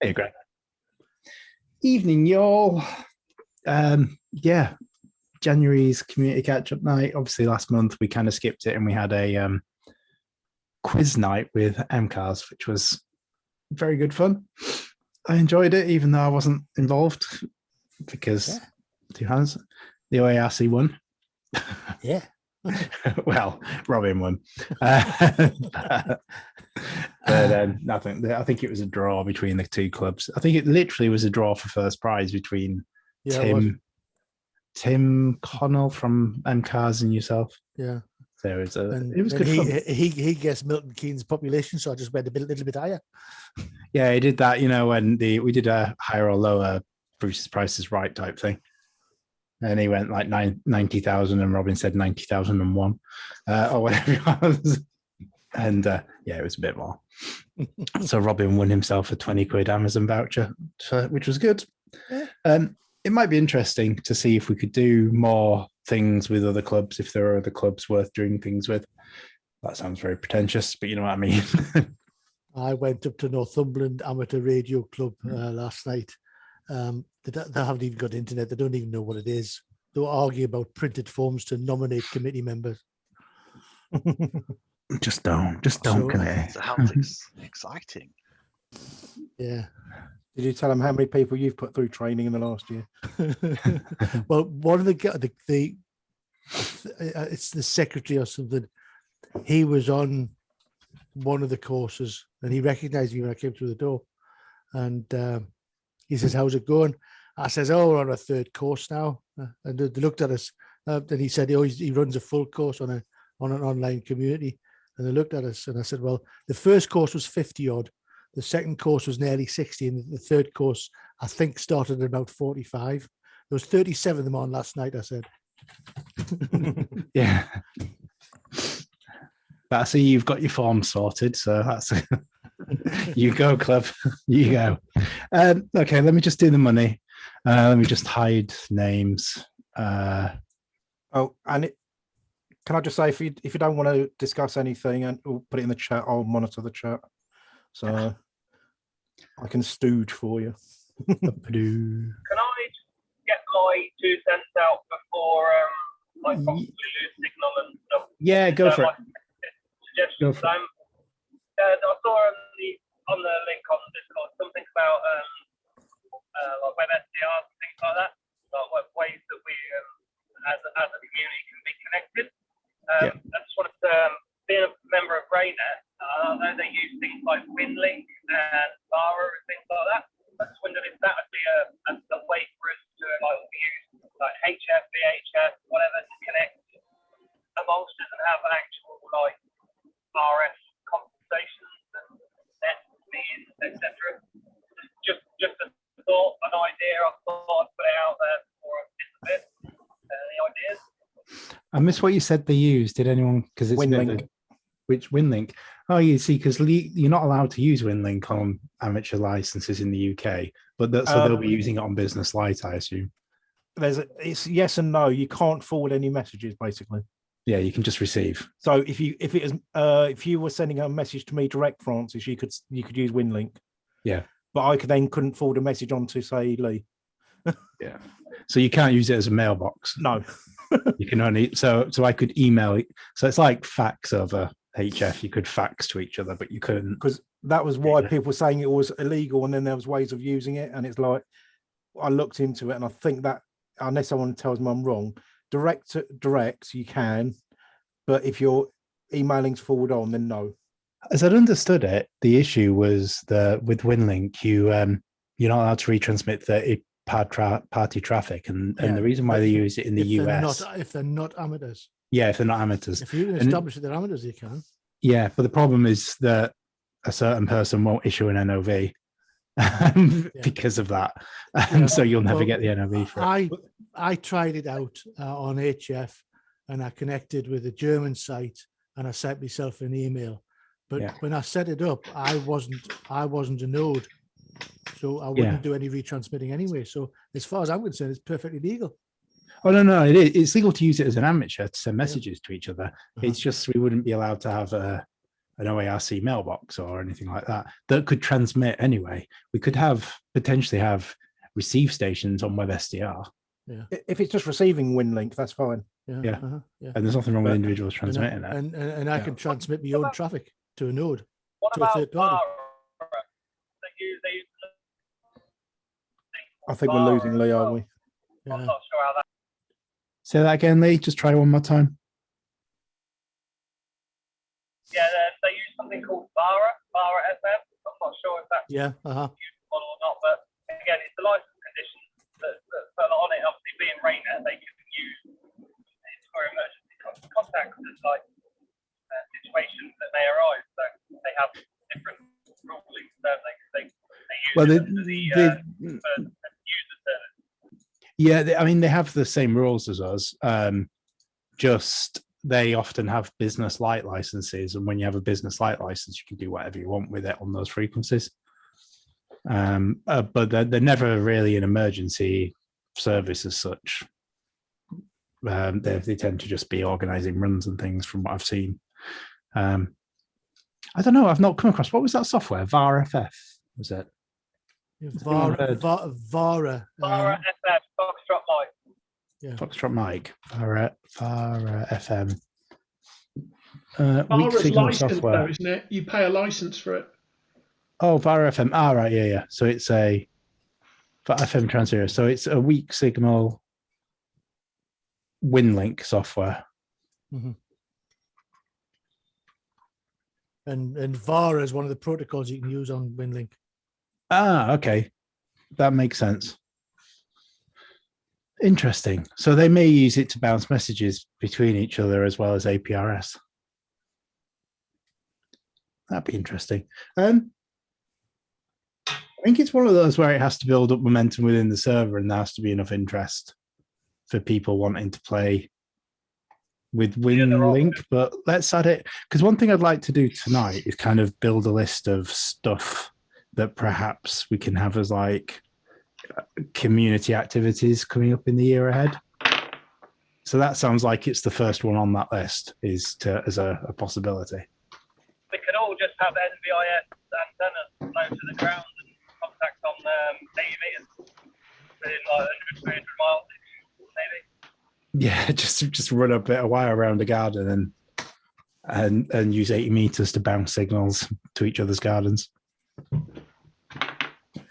Hey, Greg. Evening, y'all. Yeah, January's community catch-up night. Obviously, last month we kind of skipped it and we had a quiz night with MCARs, which was very good fun. I enjoyed it, even though I wasn't involved because two hands. The OARC won. Yeah. Well, Robin won. But nothing. I think it was a draw between the two clubs. I think it literally was a draw for first prize between Tim Connell from MCARs and yourself. Yeah. So it was good fun. He guessed Milton Keynes' population, so I just went a little bit higher. Yeah, he did that, when we did a higher or lower Bruce's Price is Right type thing. And he went like 90,000 and Robin said 90,001 or whatever it was. And it was a bit more. So Robin won himself a 20 quid Amazon voucher, which was good. Yeah. It might be interesting to see if we could do more things with other clubs, if there are other clubs worth doing things with. That sounds very pretentious, but you know what I mean. I went up to Northumberland Amateur Radio Club last night. They haven't even got internet. They don't even know what it is. They'll argue about printed forms to nominate committee members. Just don't. It sounds exciting. Yeah. Did you tell them how many people you've put through training in the last year? Well, one of the it's the secretary or something. He was on one of the courses and he recognized me when I came through the door. And he says, "How's it going?" I says, "Oh, we're on a third course now." And they looked at us. Then he said, "Oh, he runs a full course on an online community." And they looked at us and I said, "Well, the first course was 50 odd. The second course was nearly 60. And the third course, I think, started at about 45. There was 37 of them on last night," I said. Yeah. But I see you've got your form sorted. So that's you go, club. You go. Okay, let me just do the money. Let me just hide names. Can I just say, if you don't want to discuss anything and we'll put it in the chat, I'll monitor the chat. So I can stooge for you. Can I just get my 2 cents out before I possibly lose signal and stuff? Yeah, go for it. Suggestions. I saw on the link on Discord something about like web SDRs and things like that, like ways that we as a community can be connected. I just wanted to, being a member of RayNet, I know they use things like WinLink and Vara and things like that. I just wondered if that would be a way for us to use like HF, VHF, whatever, to connect amongst us and have actual RF conversations and net meetings, etc. Just a thought, an idea. I thought I'd put it out there before I disappear. Any ideas? I missed what you said they used. Did anyone? Because it's WinLink. Which WinLink? Oh, you see, because you're not allowed to use WinLink on amateur licenses in the UK, but so they'll be using it on Business Lite, I assume. It's yes and no. You can't forward any messages, basically. Yeah, you can just receive. So if you were sending a message to me direct, Francis, you could use WinLink. Yeah, but I couldn't forward a message on to, say, Lee. Yeah, so you can't use it as a mailbox. No, you can only so I could email it. So it's like fax over HF. You could fax to each other, but you couldn't. Because that was why people were saying it was illegal, and then there was ways of using it, and it's like I looked into it, and I think that unless someone tells me I'm wrong, direct you can, but if you're emailing's forward on, then no. As I'd understood it, the issue was that with WinLink, you're not allowed to retransmit party traffic, and the reason why they use it in the US, if they're not amateurs. Yeah, if they're not amateurs. If you can establish that they're amateurs, you can. Yeah, but the problem is that a certain person won't issue an NOV because of that, so you'll never get the NOV for it. I tried it out on HF, and I connected with a German site, and I sent myself an email. But when I set it up, I wasn't a node, so I wouldn't do any retransmitting anyway. So as far as I'm concerned, it's perfectly legal. Oh no, it's legal to use it as an amateur to send messages to each other. It's just we wouldn't be allowed to have a an OARC mailbox or anything like that that could transmit anyway. We could potentially have receive stations on WebSDR. If it's just receiving WinLink, that's fine. Yeah. Yeah. And there's nothing wrong with But- individuals transmitting it. And I Yeah. can transmit my own traffic to a node. What To a about third party. Vara? They use I think we're losing Lee, are we? Yeah. I'm not sure how that. Say that again, Lee. Just try one more time. Yeah, they use something called Vara FM. I'm not sure if that's Yeah. useful or not, but again, it's the license conditions that put on it. Obviously, being RAINet, they can use it for emergency contacts and like situations that may arise. So they have different rulings, don't they? 'Cause they use Well, it for the user service. yeah, I mean, they have the same rules as us. Just they often have business light licenses, and when you have a business light license, you can do whatever you want with it on those frequencies. But they're never really an emergency service as such. They tend to just be organizing runs and things from what I've seen. I don't know. I've not come across, what was that software? VAR-FF, was it? Vara. Vara FM, Foxtrot Mike. Yeah. Foxtrot Mike, VAR FM. Weak Vara's signal licensed though, software. isn't it? You pay a license for it. Oh, VAR FM. Ah, right, yeah. So it's a for FM transmitter. So it's a weak signal WinLink software. And Vara is one of the protocols you can use on WinLink. Ah, okay. That makes sense. Interesting. So they may use it to bounce messages between each other as well as APRS. That'd be interesting. I think it's one of those where it has to build up momentum within the server, and there has to be enough interest for people wanting to play with WinLink. But let's add it, because one thing I'd like to do tonight is kind of build a list of stuff that perhaps we can have as like community activities coming up in the year ahead. So that sounds like it's the first one on that list, is to as a possibility. We could all just have NVIS antennas low to the ground and contact on 80 meters within like 100, 300 miles, maybe. Yeah, just run a bit of wire around the garden and use 80 meters to bounce signals to each other's gardens. Who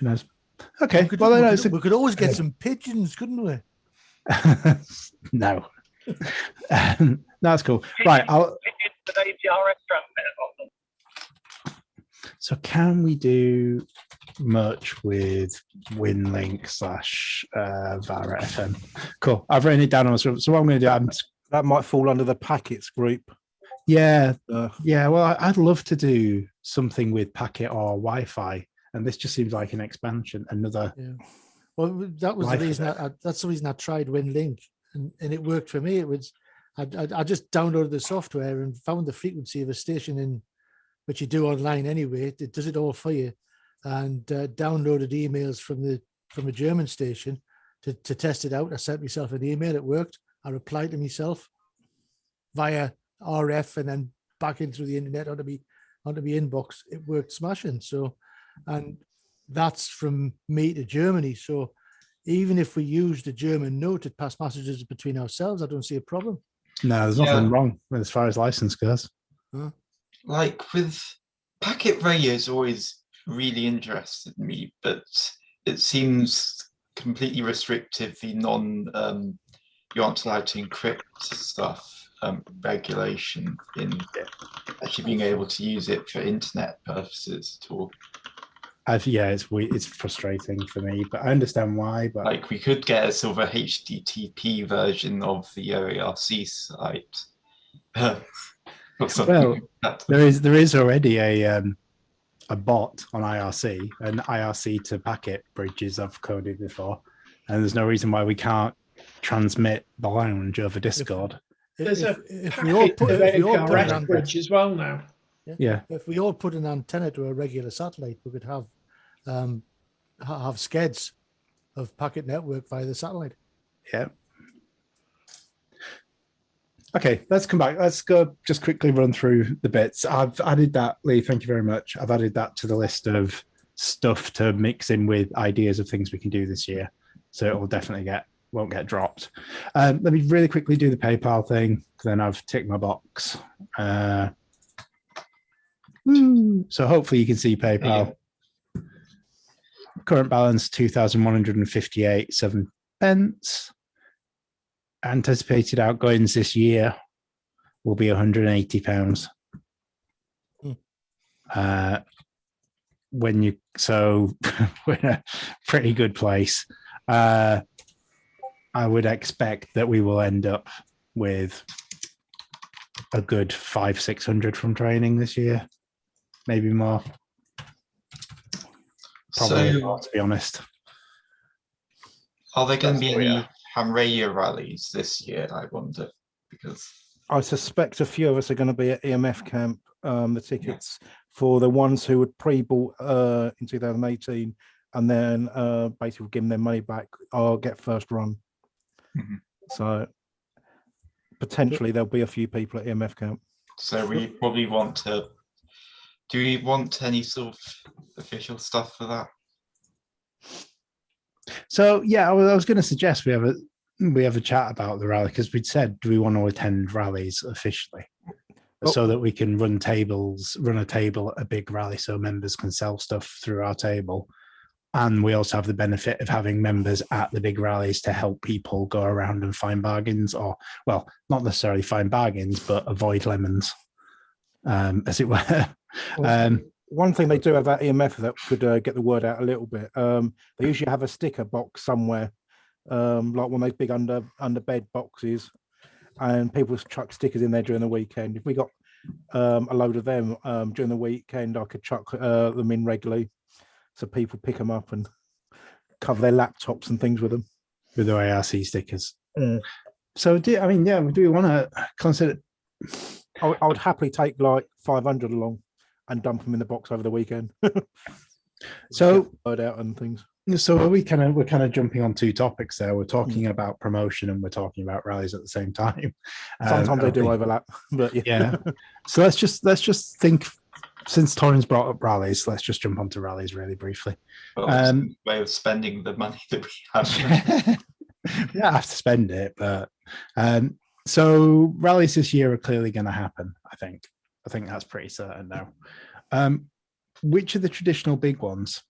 knows? Okay, We could always get some pigeons, couldn't we? No. That's cool. Right, It's an APRS transmitter on them. so can we do merch with WinLink / Vara FM? Cool. I've written it down on my script. So what I'm going to do, That might fall under the packets group. yeah. Well, I'd love to do something with packet or Wi-Fi, and this just seems like an expansion. Another. Yeah. Well, that was the Life reason. That's the reason I tried WinLink, and it worked for me. It was I just downloaded the software and found the frequency of a station in, which you do online anyway. It does it all for you, and downloaded emails from a German station to test it out. I sent myself an email. It worked. I replied to myself via RF and then back in through the internet onto my inbox. It worked smashing. So, and that's from me to Germany. So even if we use the German node to pass messages between ourselves, I don't see a problem. No, there's nothing wrong as far as license goes. Like with packet radios, always really interested me, but it seems completely restrictive. The you aren't allowed to encrypt stuff regulation in actually being able to use it for internet purposes at all. It's frustrating for me, but I understand why. But like we could get a sort of a HTTP version of the OARC site. Well, there is already a bot on IRC, and IRC to packet bridges I've coded before, and there's no reason why we can't transmit the lounge over Discord. There's If we all put RF bridge as well now. Yeah. If we all put an antenna to a regular satellite, we could have skeds of packet network via the satellite. Yeah. Okay, let's come back. Let's go just quickly run through the bits. I've added that, Lee. Thank you very much. I've added that to the list of stuff to mix in with ideas of things we can do this year. So it will definitely won't get dropped. Let me really quickly do the PayPal thing. Then I've ticked my box. So hopefully you can see PayPal. Current balance 2,158.7. Anticipated outgoings this year will be £180. So we're in a pretty good place. I would expect that we will end up with a good 500-600 from training this year, maybe more. Probably more, to be honest. Are there going to be any Hamraya rallies this year, I wonder? Because I suspect a few of us are going to be at EMF camp. The tickets for the ones who had pre-bought in 2018 and then basically giving their money back, I'll get first run. So potentially there'll be a few people at EMF camp. So we probably want to. Do we want any sort of official stuff for that? So yeah, I was going to suggest we have a chat about the rally, because we'd said, do we want to attend rallies officially, so that we can run a table at a big rally, so members can sell stuff through our table, and we also have the benefit of having members at the big rallies to help people go around and find bargains, or well, not necessarily find bargains, but avoid lemons, as it were. One thing they do have at EMF that could get the word out a little bit. They usually have a sticker box somewhere, like one of those big under bed boxes, and people chuck stickers in there during the weekend. If we got a load of them during the weekend, I could chuck them in regularly, so people pick them up and cover their laptops and things with them. With the ARC stickers. So do we want to consider? I would happily take like 500 along and dump them in the box over the weekend. So word out and things. So we're kind of jumping on two topics there. We're talking about promotion and we're talking about rallies at the same time. Sometimes they do overlap, but yeah. So let's just think. Since Torrin's brought up rallies, let's just jump onto rallies really briefly. Well, way of spending the money that we have. Yeah, I have to spend it, but so rallies this year are clearly going to happen. I think that's pretty certain now. Which are the traditional big ones?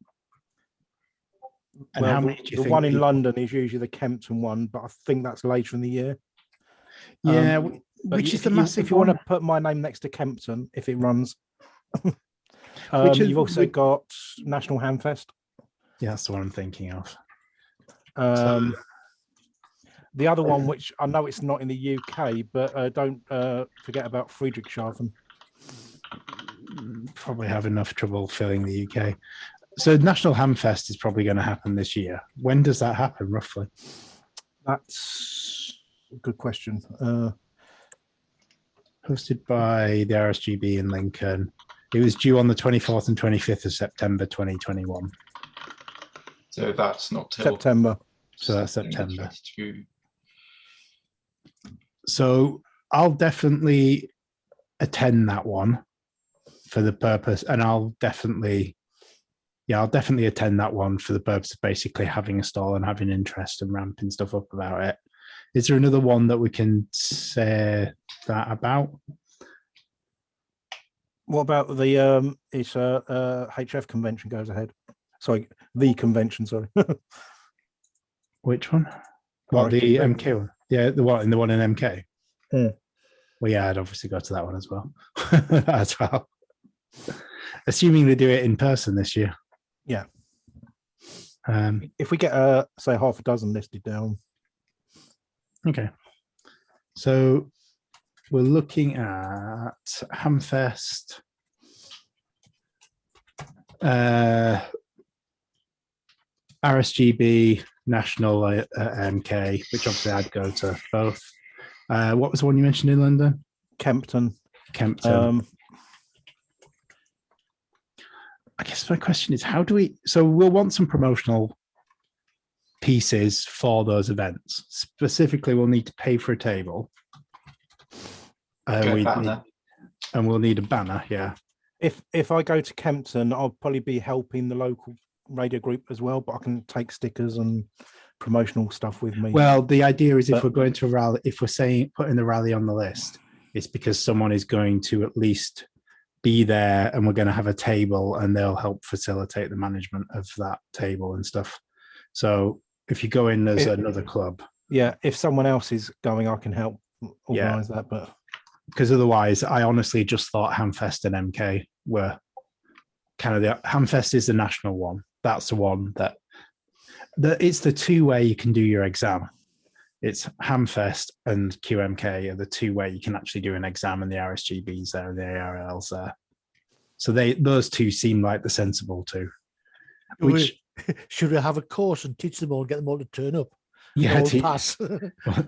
And how many do you think? The one in London is usually the Kempton one, but I think that's later in the year. Yeah, which is the massive. If you want to put my name next to Kempton, if it runs. You've also got National Hamfest. Yeah, that's the one I'm thinking of. The other one, which I know it's not in the UK, but don't forget about Friedrichshafen. Probably have enough trouble filling the UK. So National Hamfest is probably going to happen this year. When does that happen, roughly? That's a good question. Hosted by the RSGB in Lincoln. It was due on the 24th and 25th of September 2021. So that's not till September. So that's September. So I'll definitely attend that one for the purpose, and I'll definitely attend that one for the purpose of basically having a stall and having interest and ramping stuff up about it. Is there another one that we can say that about? What about the HF convention goes ahead? Sorry, the convention. Sorry. Which one? What, the MK one? Yeah, the one in MK. Yeah. Well, yeah, I'd obviously go to that one as well. As well. Assuming they do it in person this year. Yeah. If we get say half a dozen listed down. Okay. So we're looking at Hamfest, RSGB, National MK, which obviously I'd go to both. What was the one you mentioned in London? Kempton. I guess my question is, how do we? So we'll want some promotional pieces for those events. Specifically, we'll need to pay for a table. Go banner. And we'll need a banner. Yeah. If I go to Kempton, I'll probably be helping the local radio group as well, but I can take stickers and promotional stuff with me. Well, the idea is if But- we're going to a rally, if we're saying putting the rally on the list, it's because someone is going to at least be there, and we're going to have a table, and they'll help facilitate the management of that table and stuff. So if you go in as another club, yeah, if someone else is going, I can help organise that. But because otherwise, I honestly just thought Hamfest and MK were kind of the Hamfest is the national one. That's the one that it's the two way you can do your exam. It's Hamfest and QMK are the two way you can actually do an exam, and the RSGBs there and the ARLs there. So those two seem like the sensible two. Should we have a course and teach them all, get them all to turn up? Yeah, pass.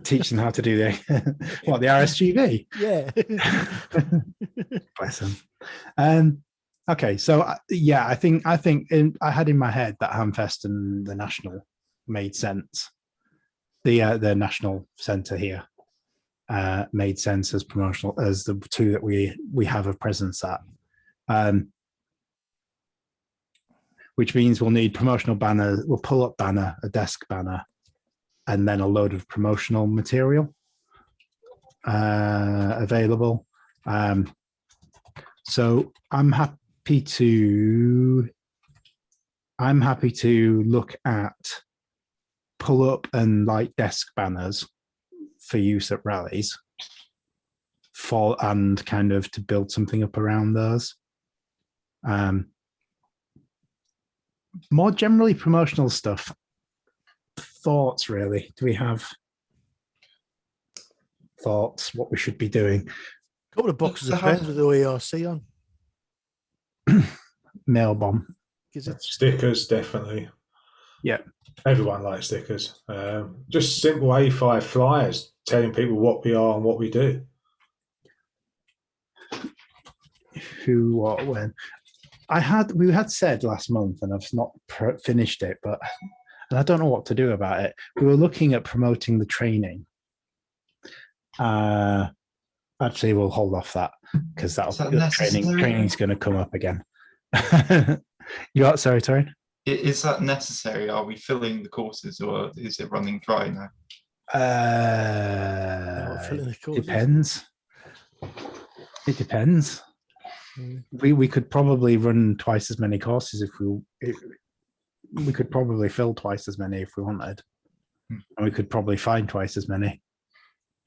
Teach them how to do the RSGB. Yeah. Bless them. Okay, so yeah, I think I had in my head that Hamfest and the national made sense. The national centre here made sense as promotional as the two that we have a presence at. Which means we'll need promotional banner, we'll pull up banner, a desk banner, and then a load of promotional material available. So I'm happy to look at pull up and like desk banners for use at rallies and kind of to build something up around those. More generally promotional stuff. Thoughts, really? Do we have thoughts what we should be doing? A couple of boxes of pens with OARC on. Mail bomb. Stickers, definitely. Yeah. Everyone likes stickers. Just simple A5 flyers telling people what we are and what we do. Who, what, when. We had said last month, and I've not finished it, and I don't know what to do about it. We were looking at promoting the training. Actually, we'll hold off that because training's going to come up again. You got sorry, Torrin? Is that necessary? Are we filling the courses, or is it running dry now? Depends. It depends. We could probably run twice as many courses if we could probably fill twice as many if we wanted, and we could probably find twice as many.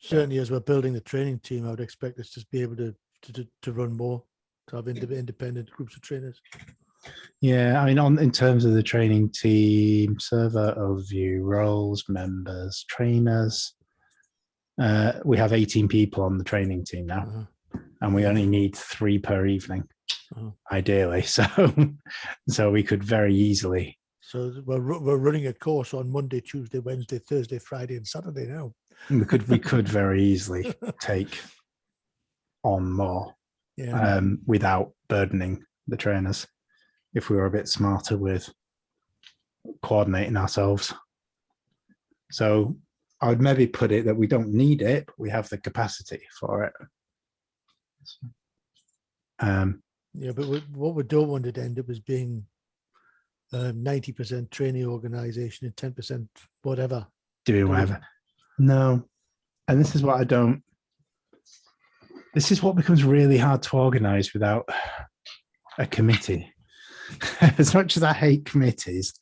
Certainly, as we're building the training team, I would expect us to be able to run more, to have independent groups of trainers. Yeah, I mean, in terms of the training team, server overview, roles, members, trainers, we have 18 people on the training team now, and we only need 3 per evening, ideally. So we could very easily. So we're running a course on Monday, Tuesday, Wednesday, Thursday, Friday, and Saturday now. We could very easily take on more without burdening the trainers if we were a bit smarter with coordinating ourselves. So I would maybe put it that we don't need it, but we have the capacity for it. But what we don't want it to end up as being 90% training organization and 10% whatever. Doing whatever. No. And this is what I don't. This is what becomes really hard to organize without a committee. As much as I hate committees,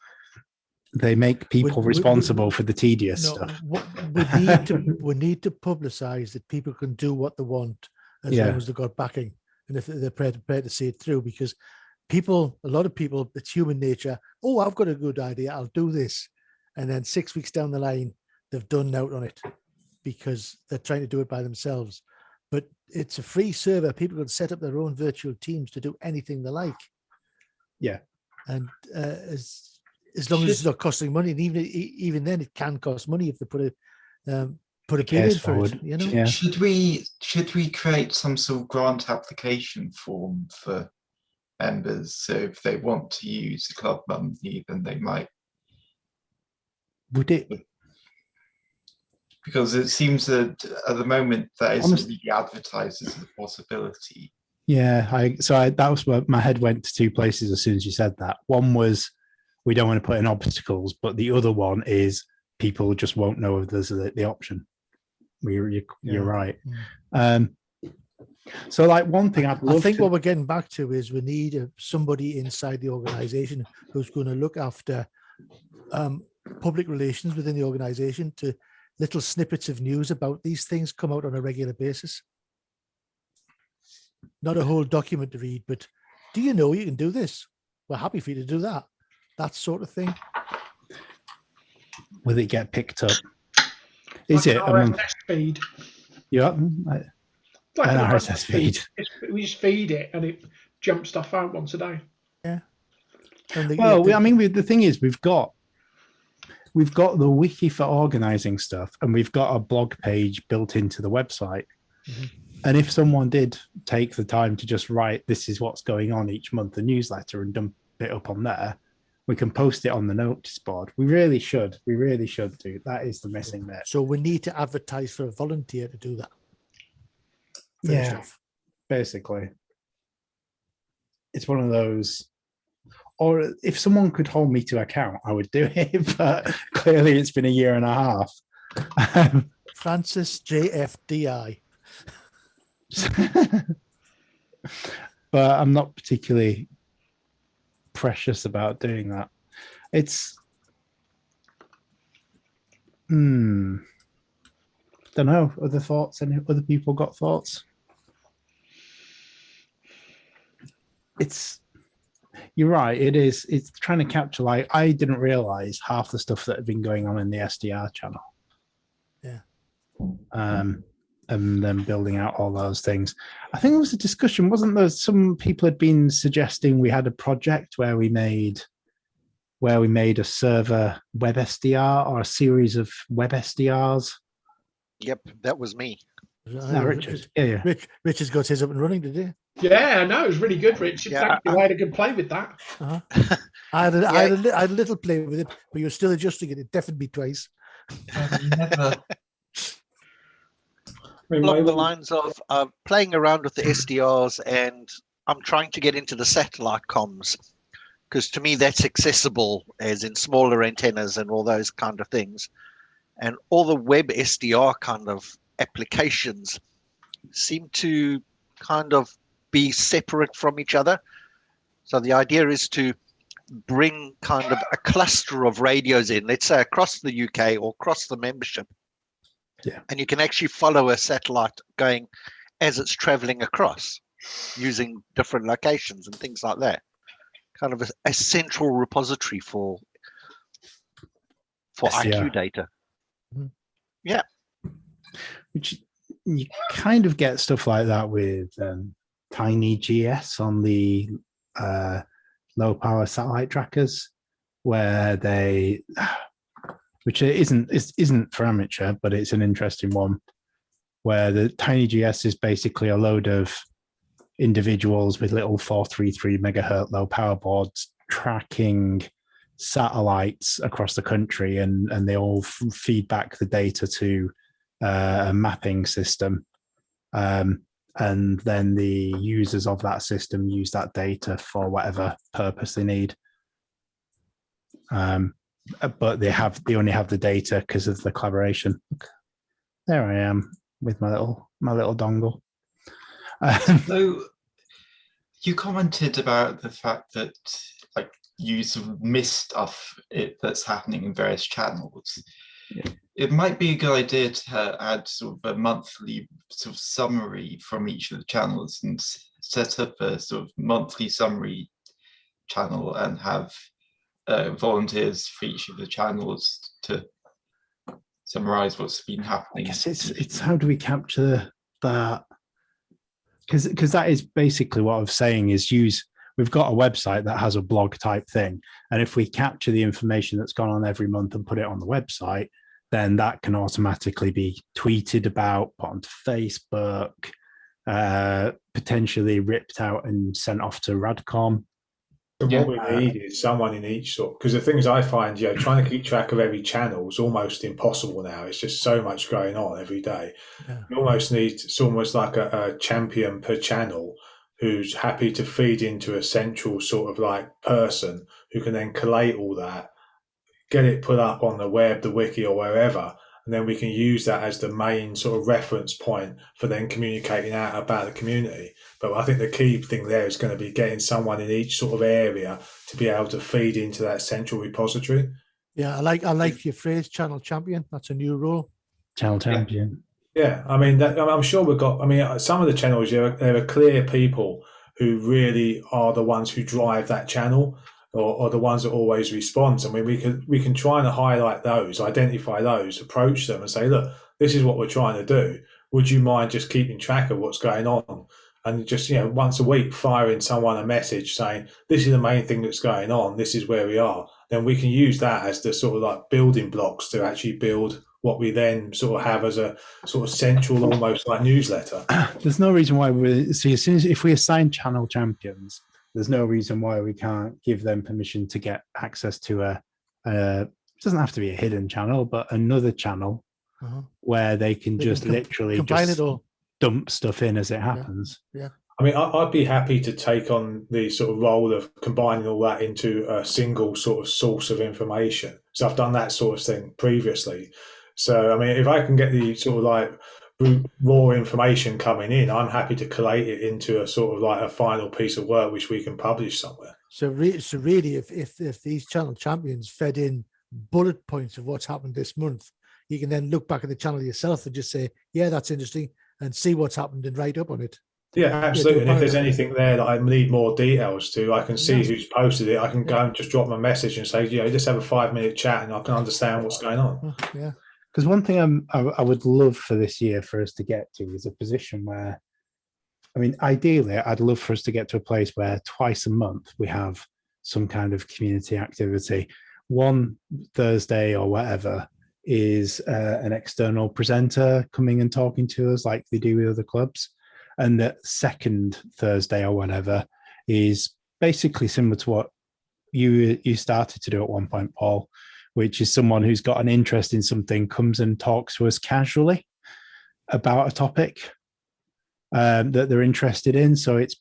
they make people responsible for the tedious stuff. We need to publicize that people can do what they want as long as they've got backing, and if they're prepared to see it through. Because a lot of people, it's human nature. Oh, I've got a good idea. I'll do this, and then 6 weeks down the line, they've done out on it because they're trying to do it by themselves. But it's a free server. People can set up their own virtual teams to do anything they like. Yeah. And as long as it's not costing money, and even then it can cost money if they put a bid in for it. You know? Yeah. Should we create some sort of grant application form for members, so if they want to use the club money, then they might? Would it? Because it seems that at the moment that isn't Honest- really advertised as a possibility. Yeah, that was what my head went to two places as soon as you said that. One was we don't want to put in obstacles, but the other one is people just won't know if there's the option. You're right. So like one thing I think what we're getting back to is we need somebody inside the organization who's going to look after public relations within the organization, to little snippets of news about these things come out on a regular basis. Not a whole document to read, but do you know you can do this? We're happy for you to do that. That sort of thing. Will it get picked up? Is Like it? an RSS feed? Yeah. Like An RSS feed. We just feed it and it jumps stuff out once a day. Yeah. Well, the thing is, we've got the wiki for organizing stuff, and we've got a blog page built into the website. Mm-hmm. And if someone did take the time to just write, this is what's going on each month, the newsletter, and dump it up on there, we can post it on the notice board. We really should do. That is the missing bit. So we need to advertise for a volunteer to do that. Yeah, basically. It's one of those, or if someone could hold me to account, I would do it, but clearly it's been a year and a half. Francis JFDI. But I'm not particularly precious about doing that. It's don't know. Other thoughts? Any other people got thoughts? You're right. It's trying to capture, like, I didn't realize half the stuff that had been going on in the SDR channel. Yeah. And then building out all those things. I think there was a discussion, wasn't there? Some people had been suggesting we had a project where we made a server web SDR, or a series of web SDRs. Yep, that was me. No, Richard. Yeah. Richard's got his up and running, did he? Yeah, no, it was really good, Richard. Yeah, Thank you. I had a good play with that. Uh-huh. I had a little play with it, but you're still adjusting it. It deafened me twice. Never. Along the lines of playing around with the SDRs, and I'm trying to get into the satellite comms, because to me that's accessible, as in smaller antennas and all those kind of things. And all the web SDR kind of applications seem to kind of be separate from each other. So the idea is to bring kind of a cluster of radios in, let's say across the UK or across the membership. Yeah. And you can actually follow a satellite going as it's traveling across, using different locations and things like that. Kind of a central repository for SDR. IQ data. Mm-hmm. Yeah. Which you kind of get stuff like that with Tiny GS on the low power satellite trackers, where which isn't for amateur, but it's an interesting one, where the Tiny GS is basically a load of individuals with little 433 megahertz low power boards tracking satellites across the country, and they all feed back the data to a mapping system. And then the users of that system use that data for whatever purpose they need. But they only have the data because of the collaboration. There I am with my little dongle. So you commented about the fact that, like, you sort of miss stuff that's happening in various channels. Yeah. It might be a good idea to add sort of a monthly sort of summary from each of the channels, and set up a sort of monthly summary channel and have volunteers for each of the channels to summarize what's been happening. I guess it's how do we capture that? Because that is basically what I was saying, is we've got a website that has a blog type thing, and if we capture the information that's gone on every month and put it on the website, then that can automatically be tweeted about, put onto Facebook, potentially ripped out and sent off to Radcom. So Yeah. what we need is someone in each sort, because the things I find, trying to keep track of every channel is almost impossible now. It's just so much going on every day. Yeah. You almost need, it's almost like a champion per channel who's happy to feed into a central sort of like person who can then collate all that, get it put up on the web, the wiki or wherever, and then we can use that as the main sort of reference point for then communicating out about the community. But I think the key thing there is going to be getting someone in each sort of area to be able to feed into that central repository. Yeah, I like your phrase, channel champion. That's a new role. Channel champion. Yeah, I mean, I'm sure we've got. I mean, some of the channels, there are clear people who really are the ones who drive that channel, or the ones that always respond. I mean, we can try and highlight those, identify those, approach them, and say, look, this is what we're trying to do. Would you mind just keeping track of what's going on? And just once a week, firing someone a message saying, this is the main thing that's going on. This is where we are. Then we can use that as the sort of like building blocks to actually build what we then sort of have as a sort of central, almost like newsletter. There's no reason why if we assign channel champions, there's no reason why we can't give them permission to get access to it doesn't have to be a hidden channel, but another channel where they can just literally combine it all, dump stuff in as it happens. Yeah. I mean, I'd be happy to take on the sort of role of combining all that into a single sort of source of information. So I've done that sort of thing previously. So, I mean, if I can get the sort of like raw information coming in, I'm happy to collate it into a sort of like a final piece of work which we can publish somewhere. So really, if these channel champions fed in bullet points of what's happened this month, you can then look back at the channel yourself and just say, yeah, that's interesting, and see what's happened and write up on it. Yeah, absolutely. And if there's anything there that I need more details to, I can see who's posted it. I can go and just drop them a message and say, just have a 5-minute chat and I can understand what's going on. Yeah. Because one thing I would love for this year for us to get to is a position where, I mean, ideally, I'd love for us to get to a place where twice a month we have some kind of community activity. One Thursday or whatever is an external presenter coming and talking to us like they do with other clubs. And the second Thursday or whatever is basically similar to what you started to do at one point, Paul, which is someone who's got an interest in something comes and talks to us casually about a topic that they're interested in. So it's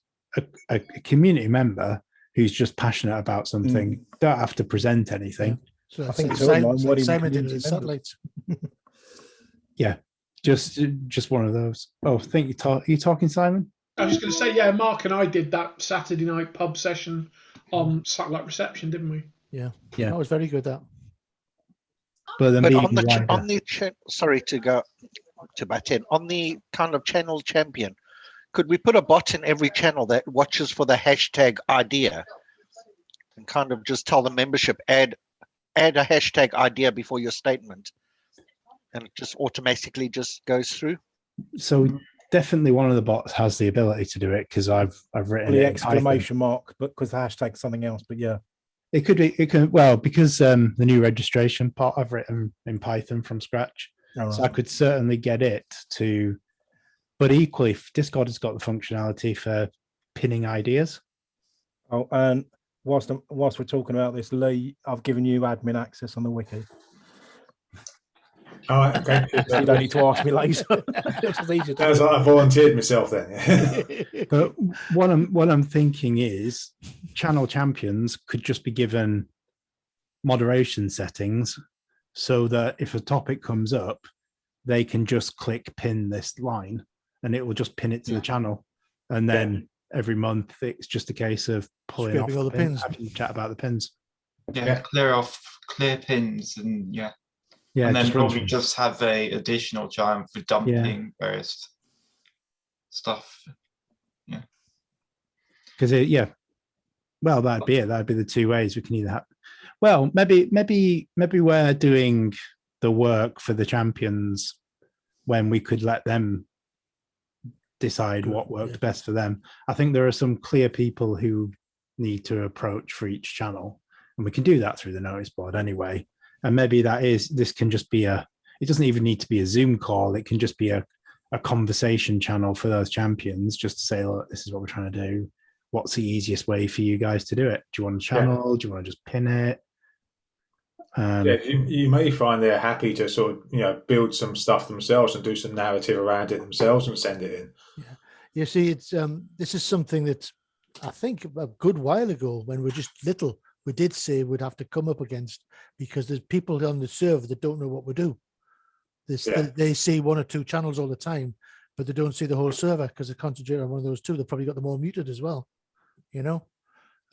a community member who's just passionate about something. Don't have to present anything. So I think Simon did his satellites. Yeah. Just one of those. Oh, I think you talking, Simon? I was just going to say, yeah, Mark and I did that Saturday night pub session on satellite reception, didn't we? Yeah. Yeah. That was very good, that. But sorry to go to butt in. On the kind of channel champion, could we put a bot in every channel that watches for the hashtag idea and kind of just tell the membership, add a hashtag idea before your statement? And it just automatically just goes through. So definitely one of the bots has the ability to do it because I've written the it exclamation mark, but because the hashtag something else. But yeah, it could be. It can because the new registration part I've written in Python from scratch, so I could certainly get it to. But equally, Discord has got the functionality for pinning ideas. Oh, and whilst we're talking about this, Lee, I've given you admin access on the wiki. All right, okay. You don't need to ask me later. Sounds like I volunteered myself then. But what I'm thinking is channel champions could just be given moderation settings so that if a topic comes up, they can just click pin this line and it will just pin it to the channel. And then every month it's just a case of pulling off all the pins. having to chat about the pins. Yeah, clear pins and yeah. Yeah, and then just probably just have a additional chime for dumping various stuff. Yeah. Because well, that'd be it. That'd be the two ways we can either have. Well, maybe we're doing the work for the champions when we could let them decide what worked best for them. I think there are some clear people who need to approach for each channel, and we can do that through the notice board anyway. And maybe this can just be it doesn't even need to be a Zoom call. It can just be a conversation channel for those champions just to say, look, this is what we're trying to do. what's the easiest way for you guys to do it? Do you want a channel? Do you want to just pin it? You may find they're happy to sort of build some stuff themselves and do some narrative around it themselves and send it in. Yeah, you see, it's this is something that I think a good while ago when we're just little, we did say we'd have to come up against, because there's people on the server that don't know what we do. They see one or two channels all the time, but they don't see the whole server because they concentrate on one of those two. They've probably got them all muted as well.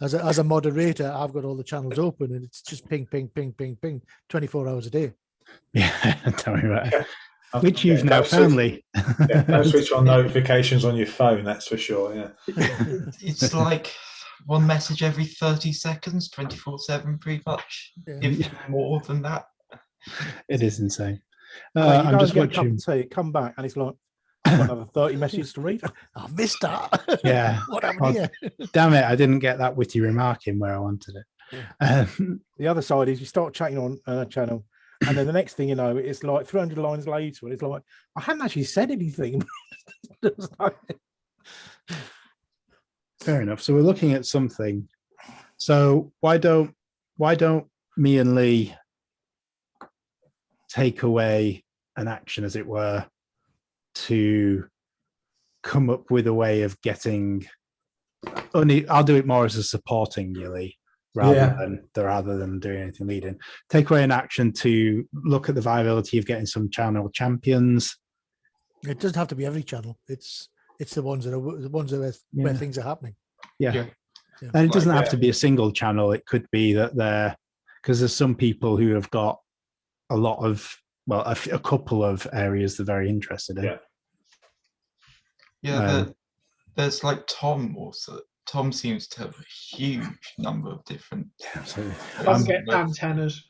As a moderator, I've got all the channels open and it's just ping, ping, ping, ping, ping, 24 hours a day. Yeah, tell me about it. Which you've now family. Don't switch on notifications on your phone, that's for sure. Yeah. It's like one message every 30 seconds, 24/7, pretty much. Yeah. If more than that. It is insane. Like, you I'm go just and get a cup watching. of tea, come back, and it's like, I've got another 30 messages to read. I missed that. Yeah. What happened here? Damn it, I didn't get that witty remark in where I wanted it. The other side is you start chatting on a channel, and then the next thing you know, it's like 300 lines later, and it's like, I hadn't actually said anything. Fair enough. So we're looking at something. So why don't me and Lee take away an action, as it were, to come up with a way of getting I'll do it more as a supporting you, Lee, rather than doing anything leading. Take away an action to look at the viability of getting some channel champions. It doesn't have to be every channel. It's the ones that are where things are happening. Yeah. And it doesn't have to be a single channel. It could be that because there's some people who have got a lot of, well, a couple of areas they're very interested in. There's like Tom also. Tom seems to have a huge number of different. Absolutely. I'll get antennas.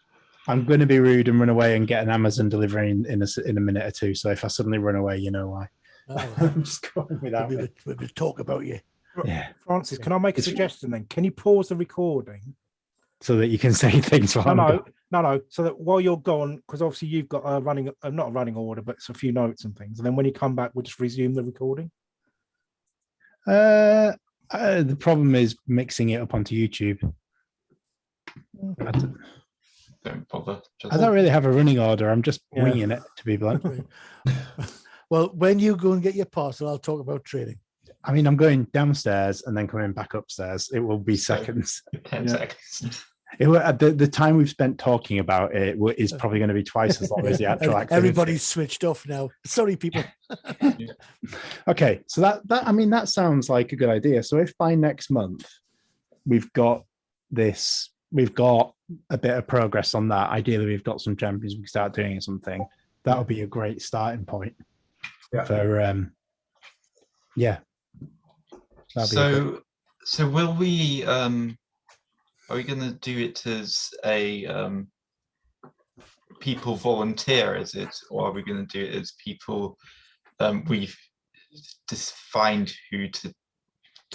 I'm going to be rude and run away and get an Amazon delivery in a minute or two. So if I suddenly run away, you know why. I'm just going without we would talk about you. Yeah. Francis, can I make a suggestion then? Can you pause the recording? So that you can say things. No. So that while you're gone, because obviously you've got not a running order, but it's a few notes and things. And then when you come back, we'll just resume the recording. The problem is mixing it up onto YouTube. Don't bother. I don't really have a running order. I'm just winging it, to be blunt. Well, when you go and get your parcel, I'll talk about trading. I mean, I'm going downstairs and then coming back upstairs. It will be seconds. 10 seconds. The time we've spent talking about it is probably going to be twice as long as the actual activity. Everybody's switched off now. Sorry, people. Okay, so that sounds like a good idea. So if by next month we've got a bit of progress on that, ideally we've got some champions, we can start doing something. That'll be a great starting point. For So will we? Are we going to do it as a people volunteer as it, or are we going to do it as people we've defined who to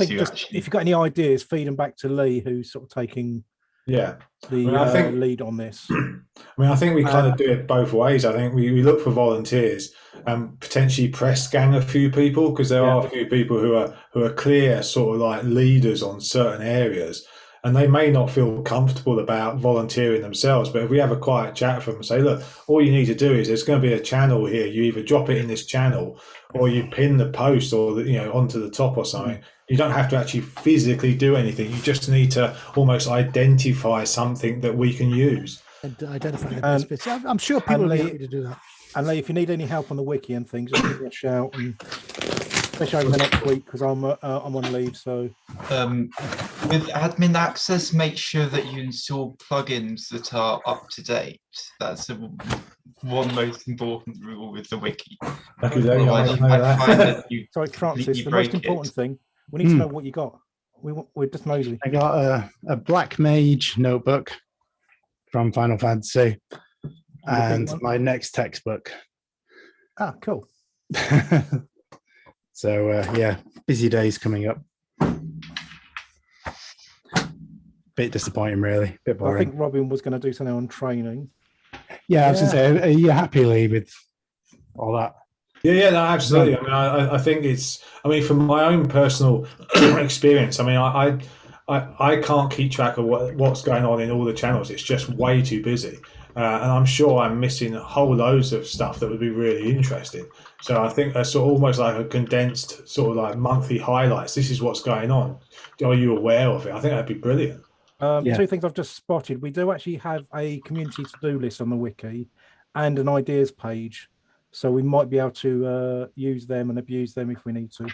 actually? If you've got any ideas, feed them back to Lee, who's sort of taking the lead on this. I think we kind of do it both ways. I think we look for volunteers and potentially press gang a few people, because there are a few people who are clear sort of like leaders on certain areas, and they may not feel comfortable about volunteering themselves. But if we have a quiet chat with them and say, look, all you need to do is there's going to be a channel here. You either drop it in this channel or you pin the post or onto the top or something. You don't have to actually physically do anything. You just need to almost identify something that we can use. And identify the best bits. I'm sure people will be happy to do that. And Lee, if you need any help on the wiki and things, just give me a shout, and especially over the next week, because I'm on leave. So with admin access, make sure that you install plugins that are up to date. That's the one most important rule with the wiki. Otherwise, you might find that you sorry, Francis. The most important thing, we need to know what you got. We're just nosy. I got a Black Mage notebook from Final Fantasy and my next textbook. Ah, cool. So busy days coming up. Bit disappointing, really. Bit boring. I think Robin was going to do something on training. Yeah, I was going to say, are you happy, Lee, with all that? Yeah, no, absolutely. I mean, I think it's. I mean, from my own personal experience, I mean, I can't keep track of what's going on in all the channels. It's just way too busy, and I'm sure I'm missing whole loads of stuff that would be really interesting. So I think that's sort of almost like a condensed sort of like monthly highlights. This is what's going on. Are you aware of it? I think that'd be brilliant. Yeah. Two things I've just spotted. We do actually have a community to-do list on the wiki and an ideas page. So we might be able to use them and abuse them if we need to.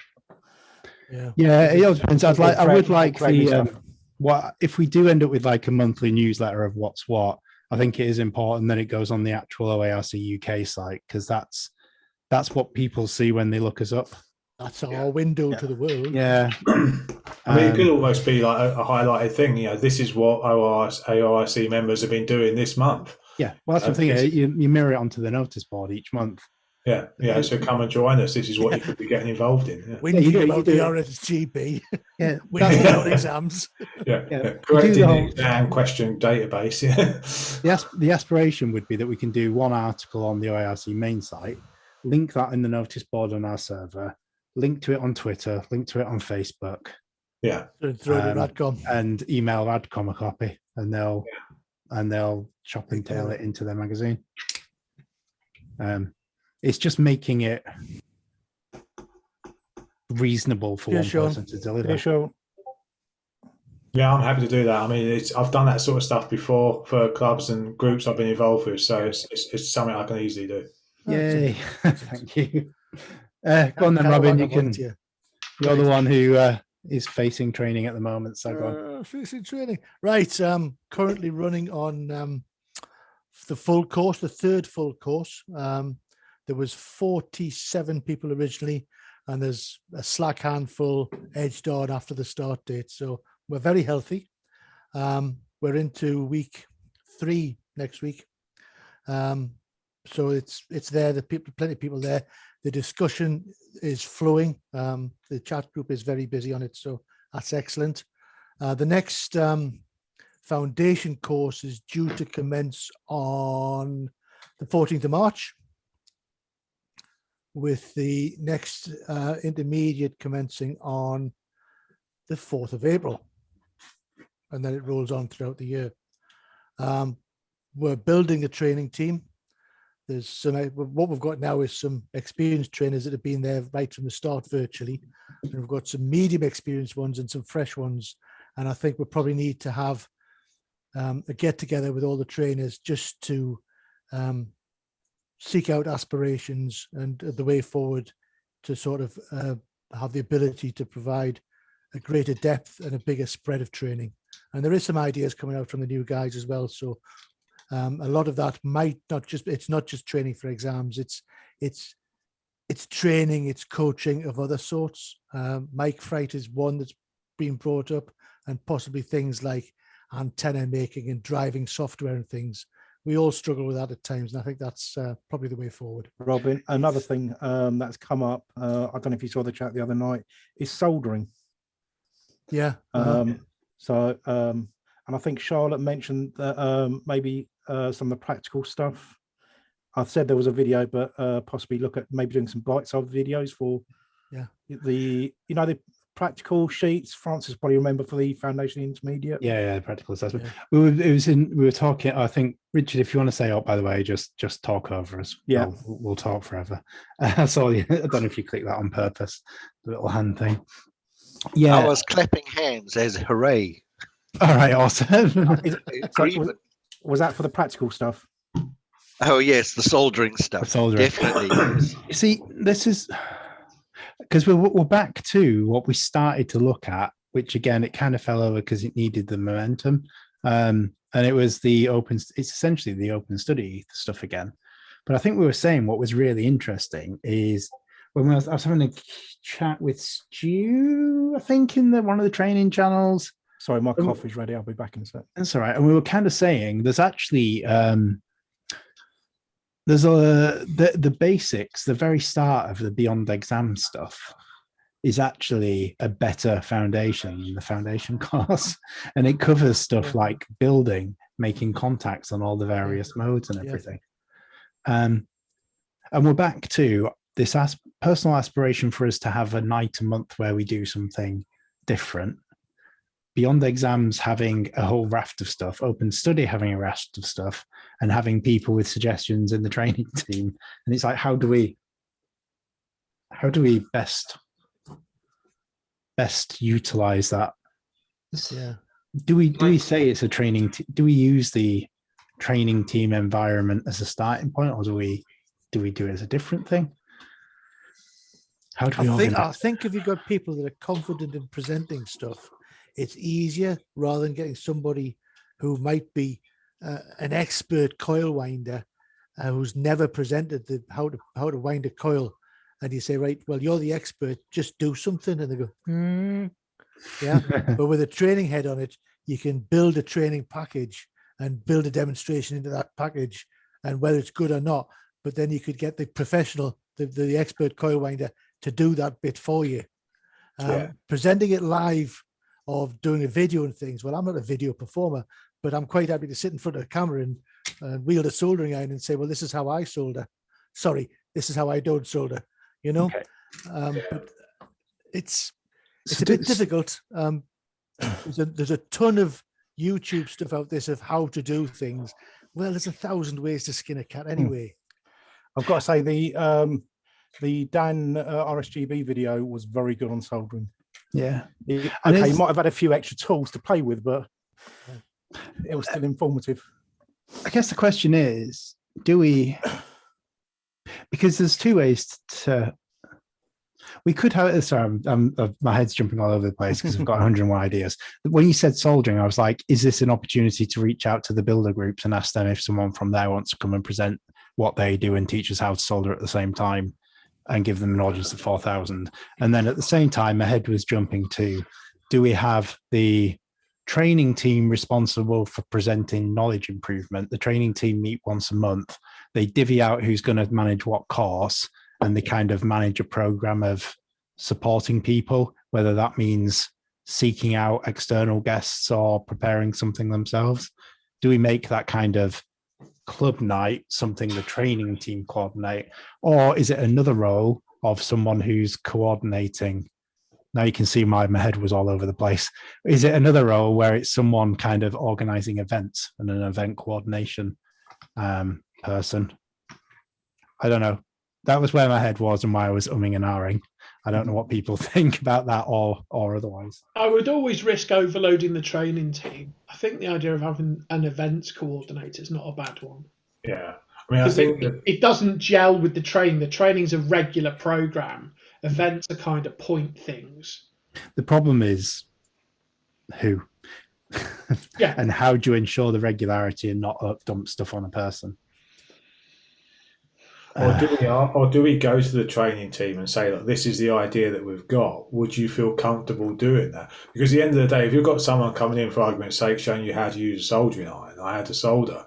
Yeah, it all depends. I would like friendly the stuff. what if we do end up with like a monthly newsletter of what's what. I think it is important that it goes on the actual OARC UK site, because that's what people see when they look us up. That's our window to the world. Yeah. I mean, it could almost be like a highlighted thing. You know, this is what OARC members have been doing this month. Yeah, well, that's the thing. You mirror it onto the notice board each month. Yeah. So come and join us. This is what you could be getting involved in. Yeah. We knew about the RSGB. Yeah, we knew about exams. Yeah. Correcting the exam question database. Yeah. The aspiration would be that we can do one article on the OARC main site, link that in the notice board on our server, link to it on Twitter, link to it on Facebook. Yeah. And throw it to Radcom. And email Radcom a copy, and they'll chop and tail it into their magazine. It's just making it reasonable for one person to deliver. Yeah, I'm happy to do that. I mean, I've done that sort of stuff before for clubs and groups I've been involved with, so it's something I can easily do. Yay! Thank you. Go on then, Robin. You're the one who is facing training at the moment. So go on. Facing training, right? Currently running on the full course, the third full course. There was 47 people originally, and there's a slack handful edged on after the start date. So we're very healthy. We're into week 3 next week. So it's there. The people, plenty of people there. The discussion is flowing. The chat group is very busy on it, so that's excellent. The next foundation course is due to commence on the 14th of March, with the next intermediate commencing on the 4th of April. And then it rolls on throughout the year. We're building a training team. There's some, what we've got now is some experienced trainers that have been there right from the start virtually. And we've got some medium experienced ones and some fresh ones. And I think we probably need to have a get together with all the trainers just to seek out aspirations and the way forward to sort of have the ability to provide a greater depth and a bigger spread of training. And there is some ideas coming out from the new guys as well. So a lot of that might not just, it's not just training for exams. It's training, it's coaching of other sorts. Mic Fright is one that's been brought up, and possibly things like antenna making and driving software and things. We all struggle with that at times, and I think that's probably the way forward. Robin, another thing that's come up, I don't know if you saw the chat the other night, is soldering. Yeah. And I think Charlotte mentioned that maybe some of the practical stuff. I said there was a video, but possibly look at maybe doing some bite-sized videos for the practical sheets. Francis probably remember for the foundation intermediate. Yeah, practical assessment. Yeah. We were talking. I think Richard, if you want to say, by the way, just talk over us. Yeah, we'll talk forever. Sorry, I don't know if you clicked that on purpose. The little hand thing. Yeah, I was clapping hands as hooray. All right, awesome. Was that for the practical stuff? Oh yes, the soldering stuff. Definitely. Yes. You see, this is because we're back to what we started to look at, which again it kind of fell over because it needed the momentum, and it was it's essentially the open study stuff again. But I think we were saying what was really interesting is when I was having a chat with Stu, I think in one of the training channels. Sorry, my coffee's ready. I'll be back in a sec. That's all right. And we were kind of saying there's actually there's the basics, the very start of the beyond exam stuff is actually a better foundation than the foundation course, and it covers stuff like building, making contacts on all the various modes and everything. And we're back to, this personal aspiration for us to have a night a month where we do something different. Beyond exams, having a whole raft of stuff, open study having a raft of stuff, and having people with suggestions in the training team. And it's like, how do we best utilize that? Yeah. Do we say it's a training? Do we use the training team environment as a starting point, or do we do it as a different thing? How do we I think if you've got people that are confident in presenting stuff, it's easier rather than getting somebody who might be an expert coil winder who's never presented how to wind a coil, and you say, right, well, you're the expert, just do something, and they go, yeah. But with a training head on it, you can build a training package and build a demonstration into that package, and whether it's good or not. But then you could get the professional, the expert coil winder, to do that bit for you. Presenting it live or doing a video and things. Well, I'm not a video performer, but I'm quite happy to sit in front of a camera and wield a soldering iron and say, well, this is how I solder. Sorry, this is how I don't solder, you know? Okay. But it's a bit difficult. There's a ton of YouTube stuff out there of how to do things. Well, there's 1,000 ways to skin a cat anyway. I've got to say the Dan RSGB video was very good on soldering. Yeah. He might have had a few extra tools to play with, but it was still informative. I guess the question is, do we, because there's two ways to, we could have, sorry, my head's jumping all over the place because I've got 101 ideas. When you said soldering, I was like, is this an opportunity to reach out to the builder groups and ask them if someone from there wants to come and present what they do and teach us how to solder at the same time and give them an audience of 4,000? And then at the same time, my head was jumping to, do we have the training team responsible for presenting knowledge improvement? The training team meet once a month. They divvy out who's going to manage what course, and they kind of manage a program of supporting people, whether that means seeking out external guests or preparing something themselves. Do we make that kind of club night something the training team coordinate, or is it another role of someone who's coordinating? Now you can see my head was all over the place. Is it another role where it's someone kind of organizing events and an event coordination person? I don't know. That was where my head was and why I was umming and ahhing. I don't know what people think about that or otherwise. I would always risk overloading the training team. I think the idea of having an events coordinator is not a bad one. Yeah. I mean, I think it doesn't gel with the training. The training's a regular program. Events are kind of point things. The problem is who? Yeah. And how do you ensure the regularity and not dump stuff on a person? Or do we go to the training team and say, look, this is the idea that we've got. Would you feel comfortable doing that? Because at the end of the day, if you've got someone coming in, for argument's sake, showing you how to use a soldering iron, or how to solder,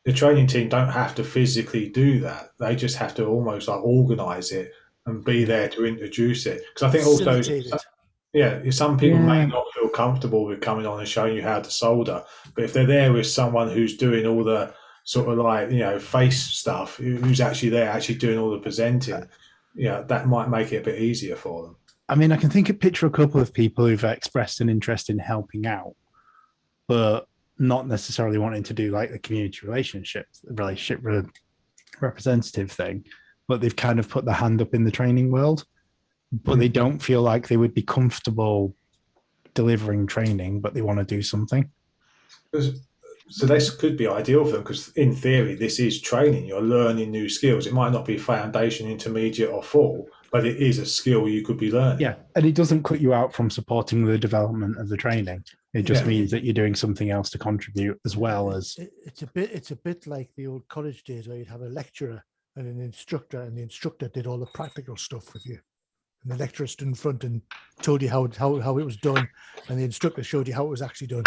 the training team don't have to physically do that. They just have to almost like organise it and be there to introduce it. Because I think also, some people may not feel comfortable with coming on and showing you how to solder, but if they're there with someone who's doing all the sort of like, face stuff, who's actually there, actually doing all the presenting, that might make it a bit easier for them. I mean, I can picture a couple of people who've expressed an interest in helping out, but not necessarily wanting to do like the community relationship representative thing, but they've kind of put their hand up in the training world, but they don't feel like they would be comfortable delivering training, but they want to do something. So this could be ideal for them because in theory, this is training. You're learning new skills. It might not be foundation, intermediate or full, but it is a skill you could be learning. Yeah, and it doesn't cut you out from supporting the development of the training. It just means that you're doing something else to contribute as well as... It's a bit like the old college days where you'd have a lecturer and an instructor, and the instructor did all the practical stuff with you. And the lecturer stood in front and told you how it was done, and the instructor showed you how it was actually done.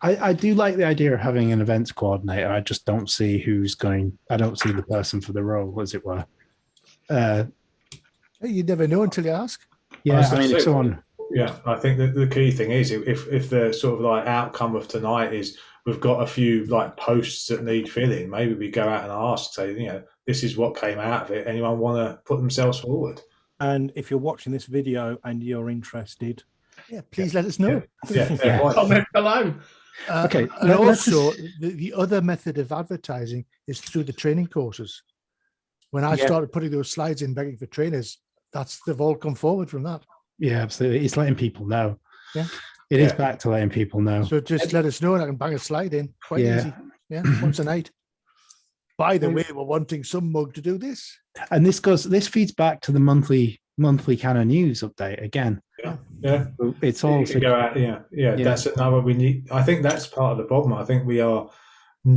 I do like the idea of having an events coordinator. I just don't see I don't see the person for the role, as it were. You never know until you ask. Yeah, I mean, if someone... Yeah, I think that the key thing is if the sort of like outcome of tonight is we've got a few like posts that need filling, maybe we go out and ask, say, this is what came out of it. Anyone want to put themselves forward? And if you're watching this video and you're interested, please let us know. Comment below. Okay, and also the other method of advertising is through the training courses. When I started putting those slides in begging for trainers, they've all come forward from that. Yeah, absolutely. It's letting people know. Yeah. It is back to letting people know. So just let us know and I can bang a slide in. Quite easy. Yeah, once a night. By the way, we're wanting some mug to do this. And this feeds back to the monthly kind of news update again. Yeah. It's all go out. Yeah. That's another we need. I think that's part of the problem. I think we are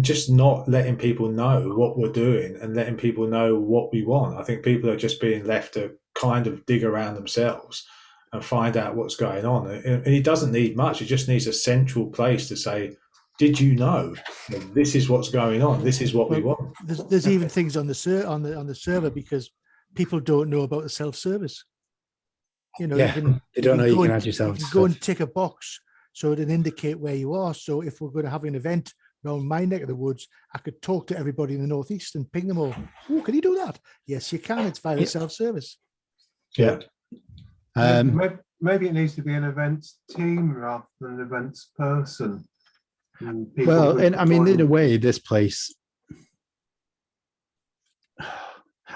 just not letting people know what we're doing and letting people know what we want. I think people are just being left to kind of dig around themselves and find out what's going on. And it doesn't need much. It just needs a central place to say, did you know this is what's going on? This is what we want. There's even things on the server because people don't know about the self-service. they don't know you can add yourself. You can go and tick a box so it'll indicate where you are. So if we're going to have an event around my neck of the woods, I could talk to everybody in the Northeast and ping them all. Oh, can you do that? Yes, you can. It's via self-service. Yeah. Maybe it needs to be an events team rather than an events person. Well, and I mean, in a way, this place.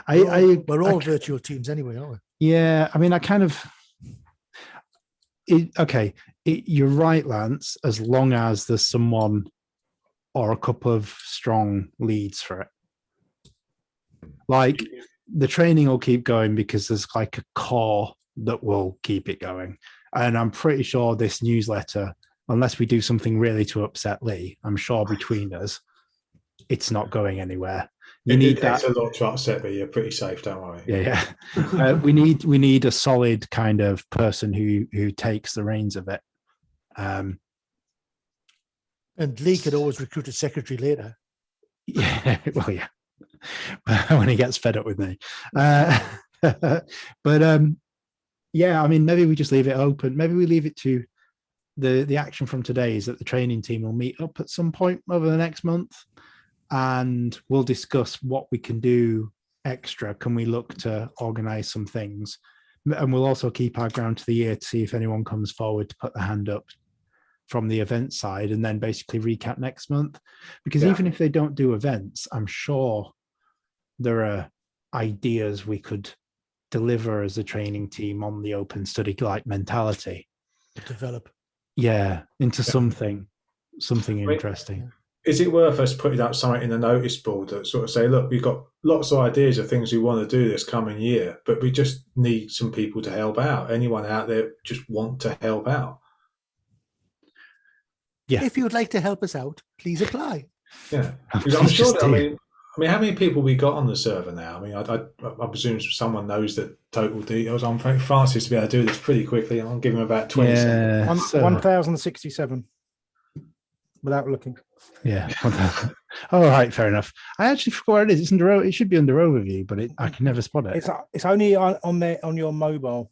We're all virtual teams anyway, aren't we? Yeah, I mean, I kind of. You're right, Lance. As long as there's someone or a couple of strong leads for it, like the training will keep going because there's like a core that will keep it going, and I'm pretty sure this newsletter, unless we do something really to upset Lee, I'm sure between us, it's not going anywhere. It takes a lot to upset, but you're pretty safe, don't worry. Yeah. We need a solid kind of person who takes the reins of it. And Lee could always recruit a secretary later. Yeah, well, yeah, when he gets fed up with me. But yeah, I mean, maybe we just leave it open. Maybe we leave it to the action from today is that the training team will meet up at some point over the next month, and we'll discuss what we can do extra. Can we look to organize some things? And we'll also keep our ground to the year to see if anyone comes forward to put the hand up from the event side, and then basically recap next month. Because even if they don't do events, I'm sure there are ideas we could deliver as a training team on the open study like mentality. Develop. Yeah, into something interesting. Is it worth us putting up something in the notice board that sort of say, look, we've got lots of ideas of things we want to do this coming year, but we just need some people to help out. Anyone out there just want to help out? Yeah. If you would like to help us out, please apply. Yeah. Because I'm sure that, I mean, how many people we got on the server now? I mean, I presume someone knows the total details. I'm thinking Francis to be able to do this pretty quickly. I'll give him about 20 seconds. 1,067 without looking. Yeah. All right, fair enough. I actually forgot where it is. It's under. It should be under overview, but I can never spot it. It's only on there on your mobile.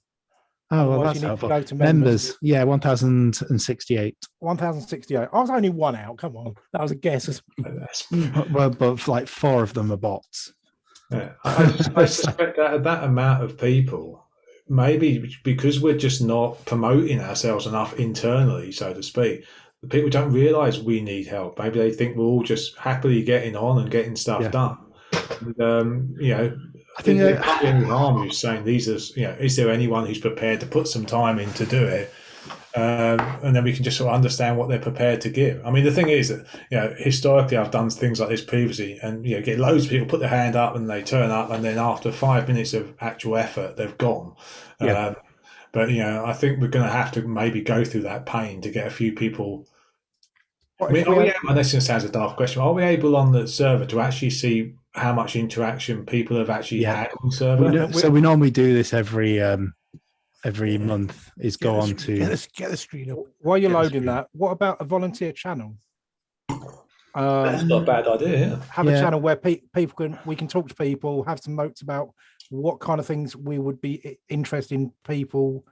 Oh, well, that's helpful. Go to members. Yeah, 1,068. 1,068. I was only one out. Come on, that was a guess. Well, but like 4 of them are bots. Yeah. I suspect that amount of people, maybe because we're just not promoting ourselves enough internally, so to speak, the people don't realise we need help. Maybe they think we're all just happily getting on and getting stuff done. And, I think there can't be any harm in saying these are, is there anyone who's prepared to put some time in to do it? And then we can just sort of understand what they're prepared to give. I mean, the thing is that, historically I've done things like this previously and, get loads of people put their hand up and they turn up and then after 5 minutes of actual effort, they've gone. Yeah. But, I think we're going to have to maybe go through that pain to get a few people. This sounds a daft question. Are we able on the server to actually see how much interaction people have actually had on the server? So we normally do this every month. Is go on to get the screen up. While you're loading that, what about a volunteer channel? That's not a bad idea. Have a channel where we can talk to people, have some notes about what kind of things we would be interested in people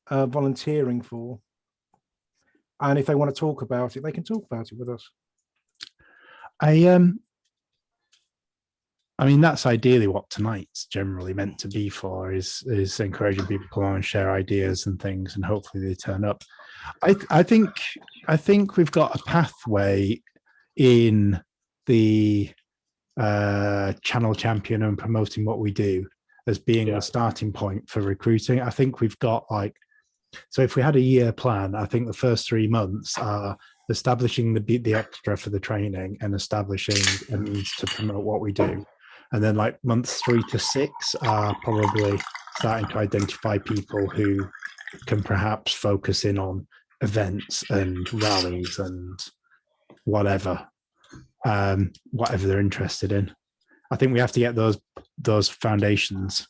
volunteering for. And if they want to talk about it, they can talk about it with us. I mean, that's ideally what tonight's generally meant to be for, is encouraging people to come on and share ideas and things, and hopefully they turn up. I think we've got a pathway in the channel champion and promoting what we do as being the starting point for recruiting. I think we've got so if we had a year plan, I think the first 3 months are establishing the extra for the training and establishing a means to promote what we do. And then like months 3 to 6 are probably starting to identify people who can perhaps focus in on events and rallies and whatever they're interested in. I think we have to get those foundations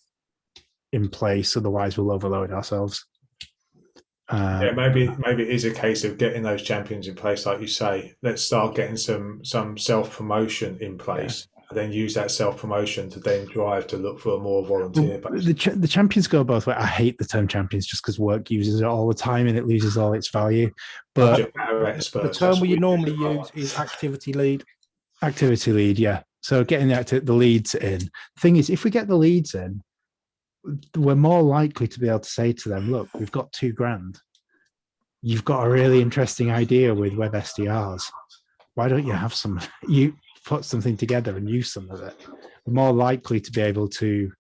in place, otherwise we'll overload ourselves. Maybe it is a case of getting those champions in place, like you say. Let's start getting some self promotion in place, and then use that self promotion to then drive to look for a more volunteer base. The champions go both ways. I hate the term champions just because work uses it all the time and it loses all its value. But the term we normally use is activity lead. Activity lead, yeah. So getting the leads in. The thing is, if we get the leads in, we're more likely to be able to say to them, look, we've got $2,000. You've got a really interesting idea with web SDRs. Why don't you have you put something together and use some of it? We're more likely to be able to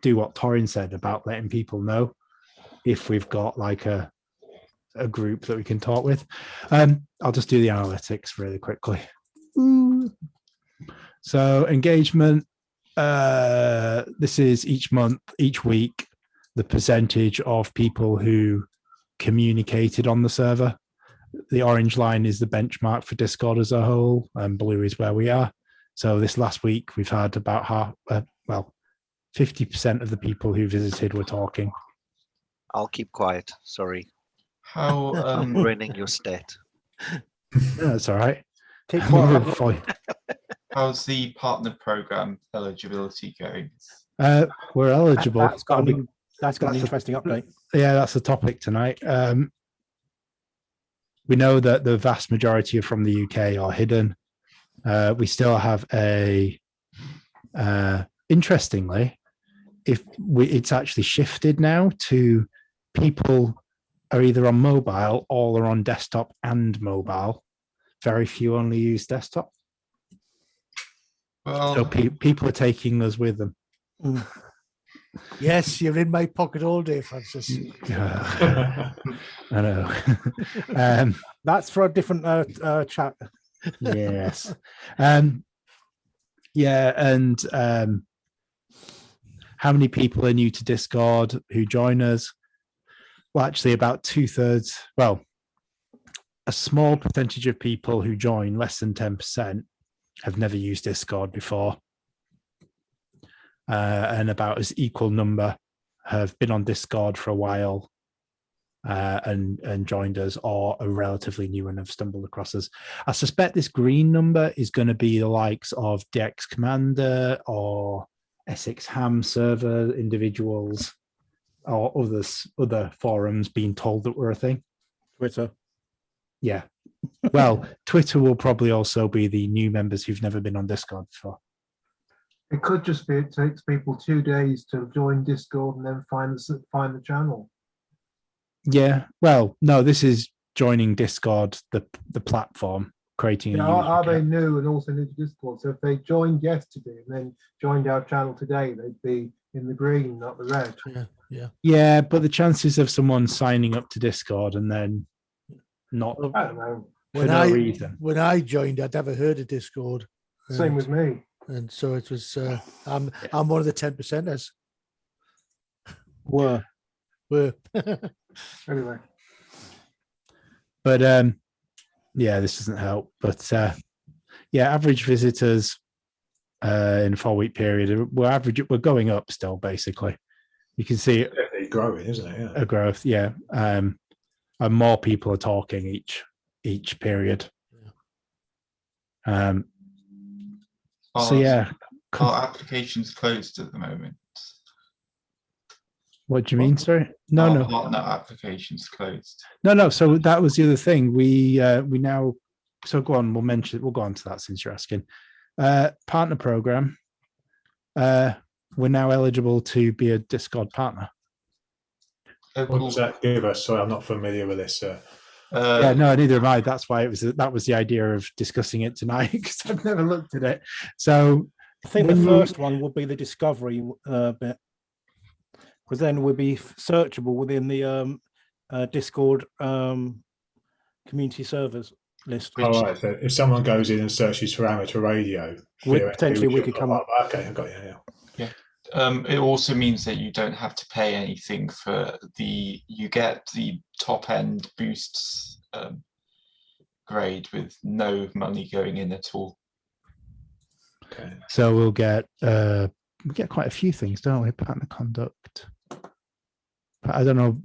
do what Torin said about letting people know if we've got like a group that we can talk with. I'll just do the analytics really quickly. So engagement, this is each month, each week, the percentage of people who communicated on the server. The orange line is the benchmark for Discord as a whole, and blue is where we are. So this last week, we've had about 50% of the people who visited were talking. I'll keep quiet. Sorry. How I'm ruining your stat. No, that's all right. Keep quiet. How's the partner program eligibility going? We're eligible. That's got an interesting update. Yeah, that's the topic tonight. We know that the vast majority are from the UK or hidden. We still have interestingly, it's actually shifted now to people are either on mobile or are on desktop and mobile. Very few only use desktop. Well, so people are taking us with them. Yes, you're in my pocket all day, Francis. I know. That's for a different chat. Yes. Yeah, and how many people are new to Discord who join us? Well, actually, about 2/3. Well, a small percentage of people who join, less than 10%, have never used Discord before. And about as equal number have been on Discord for a while and joined us, or are relatively new and have stumbled across us. I suspect this green number is going to be the likes of DX Commander or Essex Ham server individuals or other forums being told that we're a thing. Twitter. Yeah. Well, Twitter will probably also be the new members who've never been on Discord before. It could just be it takes people 2 days to join Discord and then find the channel. Yeah. Well, no, this is joining Discord, the platform, creating a user Are they account. new and also new to Discord? So if they joined yesterday and then joined our channel today, they'd be in the green, not the red. Yeah, but the chances of someone signing up to Discord and then not I don't know. for no reason. When I joined, I'd never heard of Discord. Same with me. And so it was. I'm one of the 10%ers. Were. Anyway. But yeah, this doesn't help. But yeah, average visitors in a 4-week period, we're going up still, basically. You can see it definitely growing, isn't it? Yeah. A growth, yeah. And more people are talking each period. So yeah. Are applications closed at the moment? What do you mean? Sorry, no. Partner applications closed. No. So that was the other thing. We now so go on. We'll go on to that since you're asking. Partner program. We're now eligible to be a Discord partner. Oh, What cool. does that give us? Sorry, I'm not familiar with this. Yeah, no, neither am I. That's why that was the idea of discussing it tonight, because I've never looked at it. So I think the when you- first one would be the discovery bit, because then we'll be searchable within the Discord community servers list. All right. So if someone goes in and searches for amateur radio, theoretically, potentially we should could come up. Okay, I got you. Yeah. It also means that you don't have to pay anything for you get the top end boosts grade with no money going in at all. Okay. So we get quite a few things, don't we? Partner conduct. I don't know.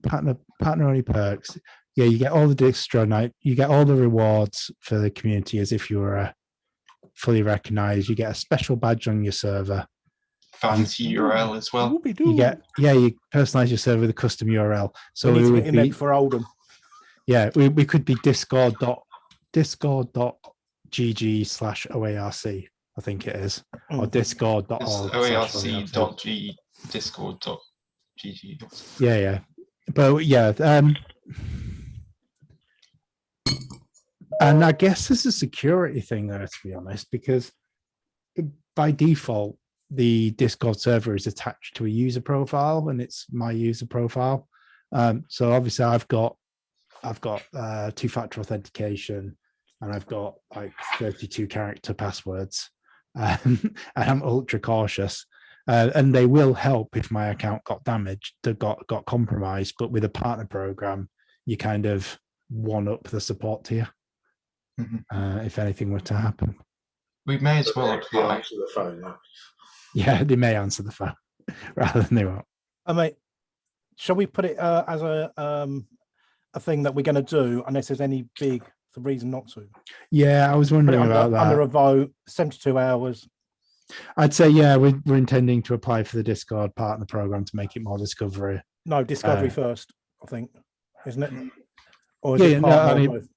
Partner only perks. Yeah, you get all the distro night. You get all the rewards for the community as if you were fully recognized. You get a special badge on your server. Fancy URL as well. You personalize your server with a custom URL. So we need we to would get in there be, before Oldham. yeah, we could be discord.gg/OARC, I think it is, or It's discord.org. OARC.g discord.gg. Yeah. But yeah, and I guess there's a security thing there, to be honest, because by default, the Discord server is attached to a user profile, and it's my user profile. So obviously, I've got two-factor authentication, and I've got like 32 character passwords, and I'm ultra cautious. And they will help if my account got damaged, got compromised. But with a partner program, you kind of one up the support tier if anything were to happen. We may as well apply. Answer the phone. Yeah, they may answer the phone rather than they won't. I mean, shall we put it as a thing that we're going to do unless there's any big reason not to? Yeah, I was wondering about that. Under a vote, 72 hours. I'd say, yeah, we're intending to apply for the Discord partner program to make it more discovery. No, discovery first, I think, isn't it? Or is Yeah, it no, partner I or mean, both?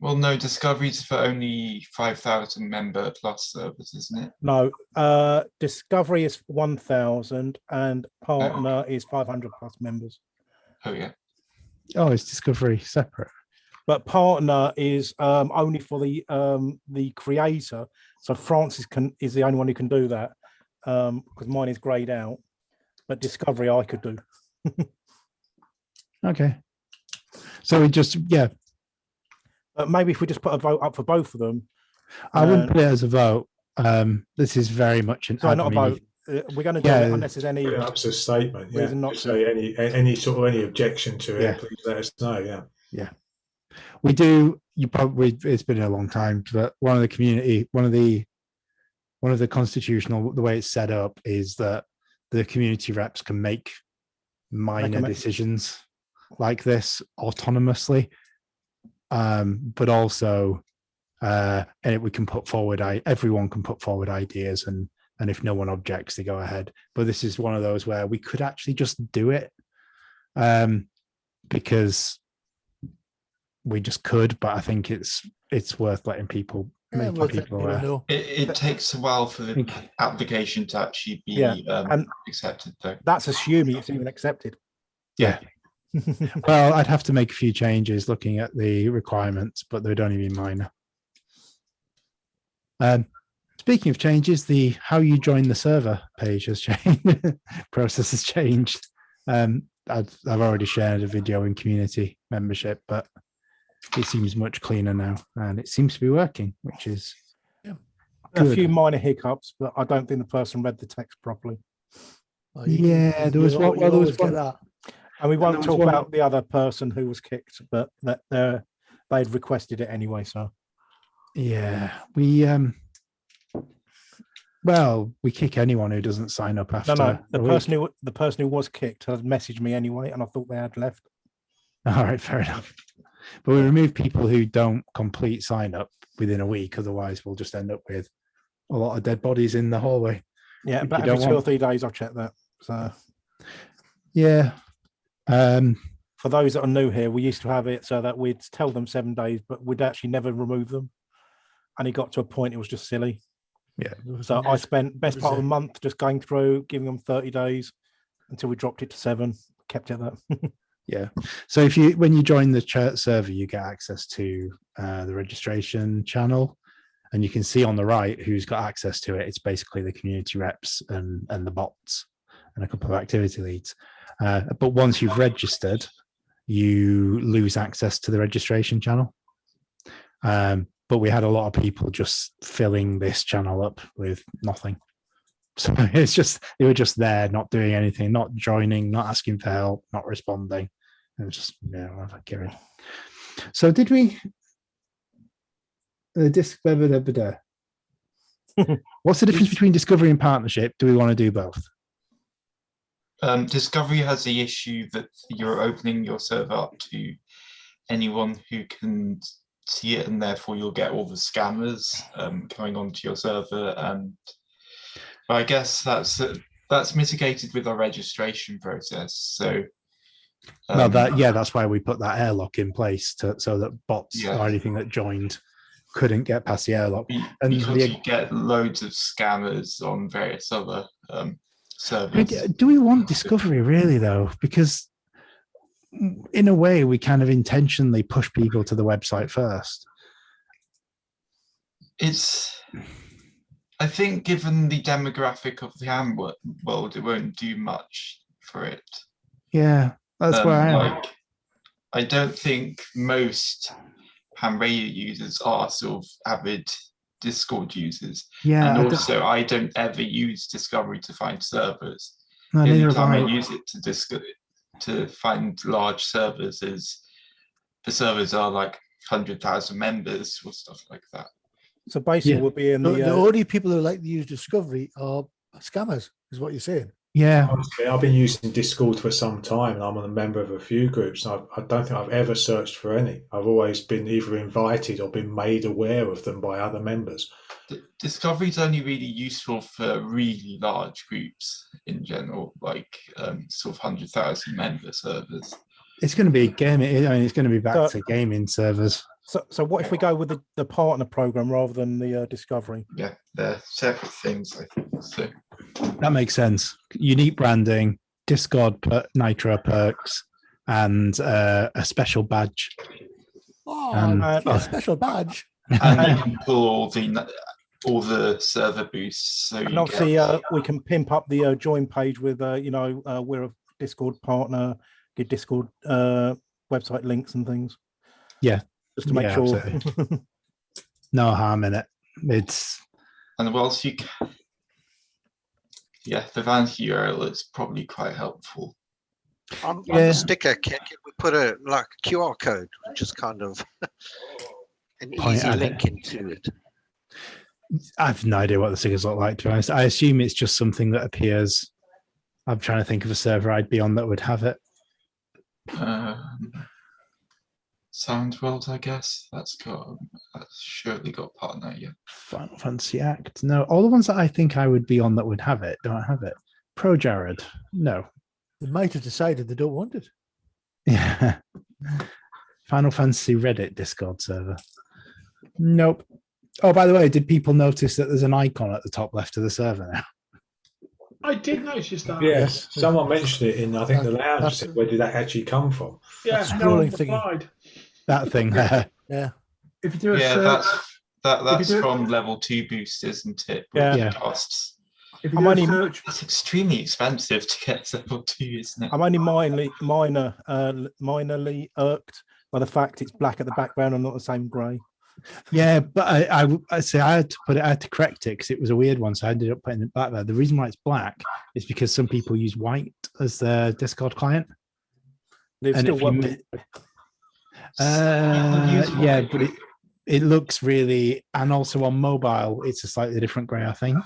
Well, no, Discovery's for only 5,000 member plus servers, isn't it? No, discovery is 1,000 and partner is 500 plus members. Oh, yeah. Oh, it's discovery separate. But partner is only for the creator. So Francis is the only one who can do that because mine is grayed out. But discovery I could do. Okay. So we just, yeah. But maybe if we just put a vote up for both of them. I wouldn't put it as a vote. This is very much an Sorry, not a admin. vote. We're going to do it unless there's any Perhaps a statement. Yeah. reason not Just to. say any objection to it. Yeah. Please let us know. Yeah. Yeah. We do. You probably, it's been a long time, but one of the constitutional, the way it's set up is that the community reps can make minor decisions like this autonomously, but also we can put forward, everyone can put forward ideas, and if no one objects, they go ahead. But this is one of those where we could actually just do it because we just could, but I think it's worth letting people aware. It takes a while for the application to actually be accepted, though. That's assuming it's even accepted. Yeah. Well, I'd have to make a few changes looking at the requirements, but they'd only be minor. Speaking of changes, the how you join the server page has changed. Process has changed. I've already shared a video in community membership, but it seems much cleaner now, and it seems to be working, which is a few minor hiccups, but I don't think the person read the text properly. Yeah, there was one. Well, there was one. And we won't talk about the other person who was kicked, but that they'd requested it anyway. So yeah, we we kick anyone who doesn't sign up after. No, the person who was kicked has messaged me anyway, and I thought they had left. All right, fair enough. But we remove people who don't complete sign up within a week. Otherwise, we'll just end up with a lot of dead bodies in the hallway. Yeah, but every 2 or 3 days, I'll check that. So yeah. for those that are new here, we used to have it so that we'd tell them 7 days, but we'd actually never remove them. And it got to a point it was just silly. Yeah. So I spent best part of a month just going through, giving them 30 days until we dropped it to 7, kept it at that. Yeah. So when you join the church server, you get access to the registration channel, and you can see on the right who's got access to it. It's basically the community reps and the bots and a couple of activity leads. But once you've registered, you lose access to the registration channel. But we had a lot of people just filling this channel up with nothing. So they were just there, not doing anything, not joining, not asking for help, not responding. It was just, Kieran. So did we? What's the difference between discovery and partnership? Do we want to do both? Discovery has the issue that you're opening your server up to anyone who can see it, and therefore you'll get all the scammers coming onto your server. And but I guess that's mitigated with our registration process. So that's why we put that airlock in place so that bots or anything that joined couldn't get past the airlock. And because you get loads of scammers on various other servers. Do we want discovery really though? Because in a way, we kind of intentionally push people to the website first. I think given the demographic of the ham world, it won't do much for it. Yeah, that's where I am. I don't think most ham radio users are sort of avid Discord users. Yeah, and also I don't ever use Discovery to find servers. No, the neither only time have I use it to find large servers is the servers are like 100,000 members or stuff like that. So basically, we'll be in the only people who like to use Discovery are scammers, is what you're saying. Yeah. Honestly, I've been using Discord for some time, and I'm a member of a few groups. And I don't think I've ever searched for any. I've always been either invited or been made aware of them by other members. Discovery is only really useful for really large groups in general, like sort of 100,000 member servers. It's going to be gaming. I mean, it's going to be back to gaming servers. So what if we go with the partner program rather than the Discovery? Yeah, they're separate things, I think. So that makes sense. Unique branding, Discord Nitro perks, and a special badge. A special badge. And you can pull all the server boosts. So and obviously, we can pimp up the join page with we're a Discord partner, get Discord website links and things. Yeah. Just to make sure. No harm in it. And whilst you can, the vanity URL is probably quite helpful. On the sticker, can we put a QR code, which is kind of an easy link into it? I have no idea what the stickers look like, to be honest. I assume it's just something that appears. I'm trying to think of a server I'd be on that would have it. Soundworld, I guess. That's surely got partner, yeah. Final Fantasy Act. No, all the ones that I think I would be on that would have it don't have it. Pro Jared. No. They might have decided they don't want it. Yeah. Final Fantasy Reddit Discord server. Nope. Oh, by the way, did people notice that there's an icon at the top left of the server now? I did notice that. Yes, someone mentioned it in, I think, the lounge. Where did that actually come from? Yeah, no one replied. That thing there. Yeah. If you do that's from level 2 boost, isn't it? Yeah. Costs. If you do a search, that's extremely expensive to get level 2, isn't it? I'm only minorly irked by the fact it's black at the background and not the same grey. Yeah, but I say I had to correct it because it was a weird one, so I ended up putting it back there. The reason why it's black is because some people use white as their Discord client. They've and still but it looks really, and also on mobile, it's a slightly different grey, I think.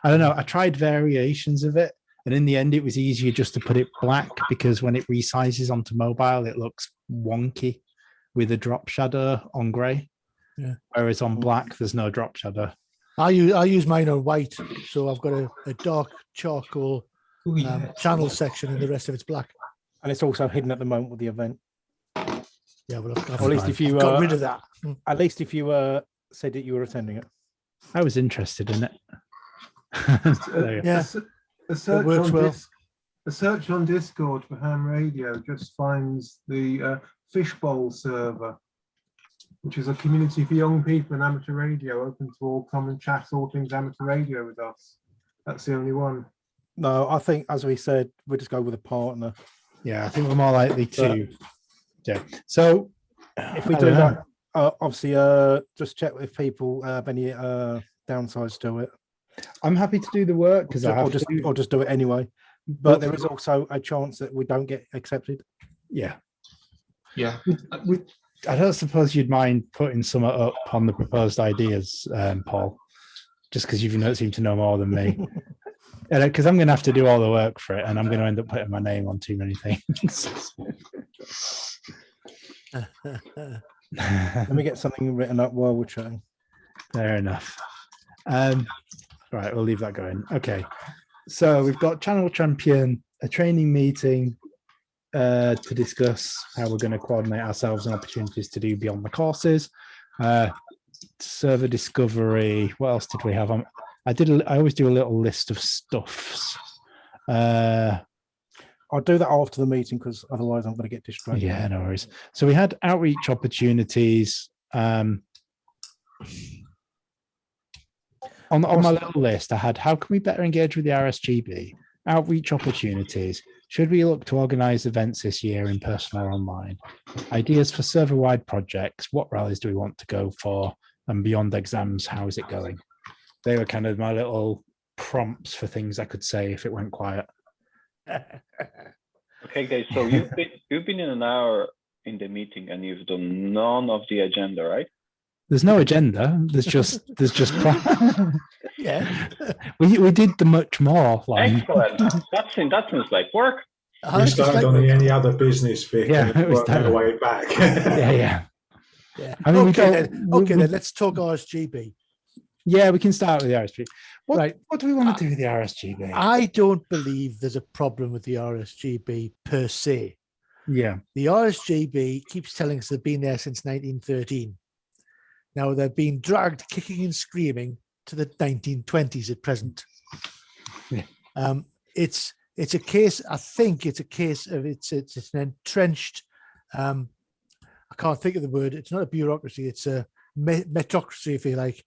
I don't know. I tried variations of it, and in the end, it was easier just to put it black because when it resizes onto mobile, it looks wonky with a drop shadow on grey. Yeah. Whereas on black, there's no drop shadow. I use mine on white, so I've got a dark charcoal channel section, and the rest of it's black. and it's also hidden at the moment with the event. Yeah, well, Or at least if you got rid of that. At least if you said that you were attending it. I was interested in it. Yeah, A search works on well. a search on Discord for ham radio just finds the Fishbowl server, which is a community for young people in amateur radio, open to all, come and chat all things amateur radio with us. That's the only one. No, I think, as we said, we'll just go with a partner. Yeah, I think we're more likely to. Yeah. So If we I do don't know. that, obviously, just check if people have any downsides to it, I'm happy to do the work because I have or just do it anyway. But there is also a chance that we don't get accepted. Yeah. Yeah. I don't suppose you'd mind putting some up on the proposed ideas, Paul, just because you don't seem to know more than me. Because I'm going to have to do all the work for it, and I'm going to end up putting my name on too many things. Let me get something written up while we're chatting. Fair enough. Right, we'll leave that going. Okay. So we've got Channel Champion, a training meeting to discuss how we're going to coordinate ourselves and opportunities to do beyond the courses. Server discovery. What else did we have? I always do a little list of stuffs. I'll do that after the meeting because otherwise I'm going to get distracted. Yeah, no worries. So we had outreach opportunities. On my little list, I had how can we better engage with the RSGB? Outreach opportunities. Should we look to organise events this year in person or online? Ideas for server-wide projects. What rallies do we want to go for? And beyond exams, how is it going? They were kind of my little prompts for things I could say if it went quiet. Okay, guys. So you've been in an hour in the meeting and you've done none of the agenda, right? There's no agenda. There's just Yeah. We did the much more. Excellent. That seems like work. We started on any other business, Vic, Yeah, and it was worked our way back. Yeah. I mean, then let's talk RSGB. Yeah, we can start with the RSGB. Right. What do we want to do with the RSGB? I don't believe there's a problem with the RSGB per se. Yeah. The RSGB keeps telling us they've been there since 1913. Now they're being dragged kicking and screaming to the 1920s at present. Yeah. It's a case. I think it's a case of it's an entrenched. I can't think of the word. It's not a bureaucracy. It's a metrocracy, if you like.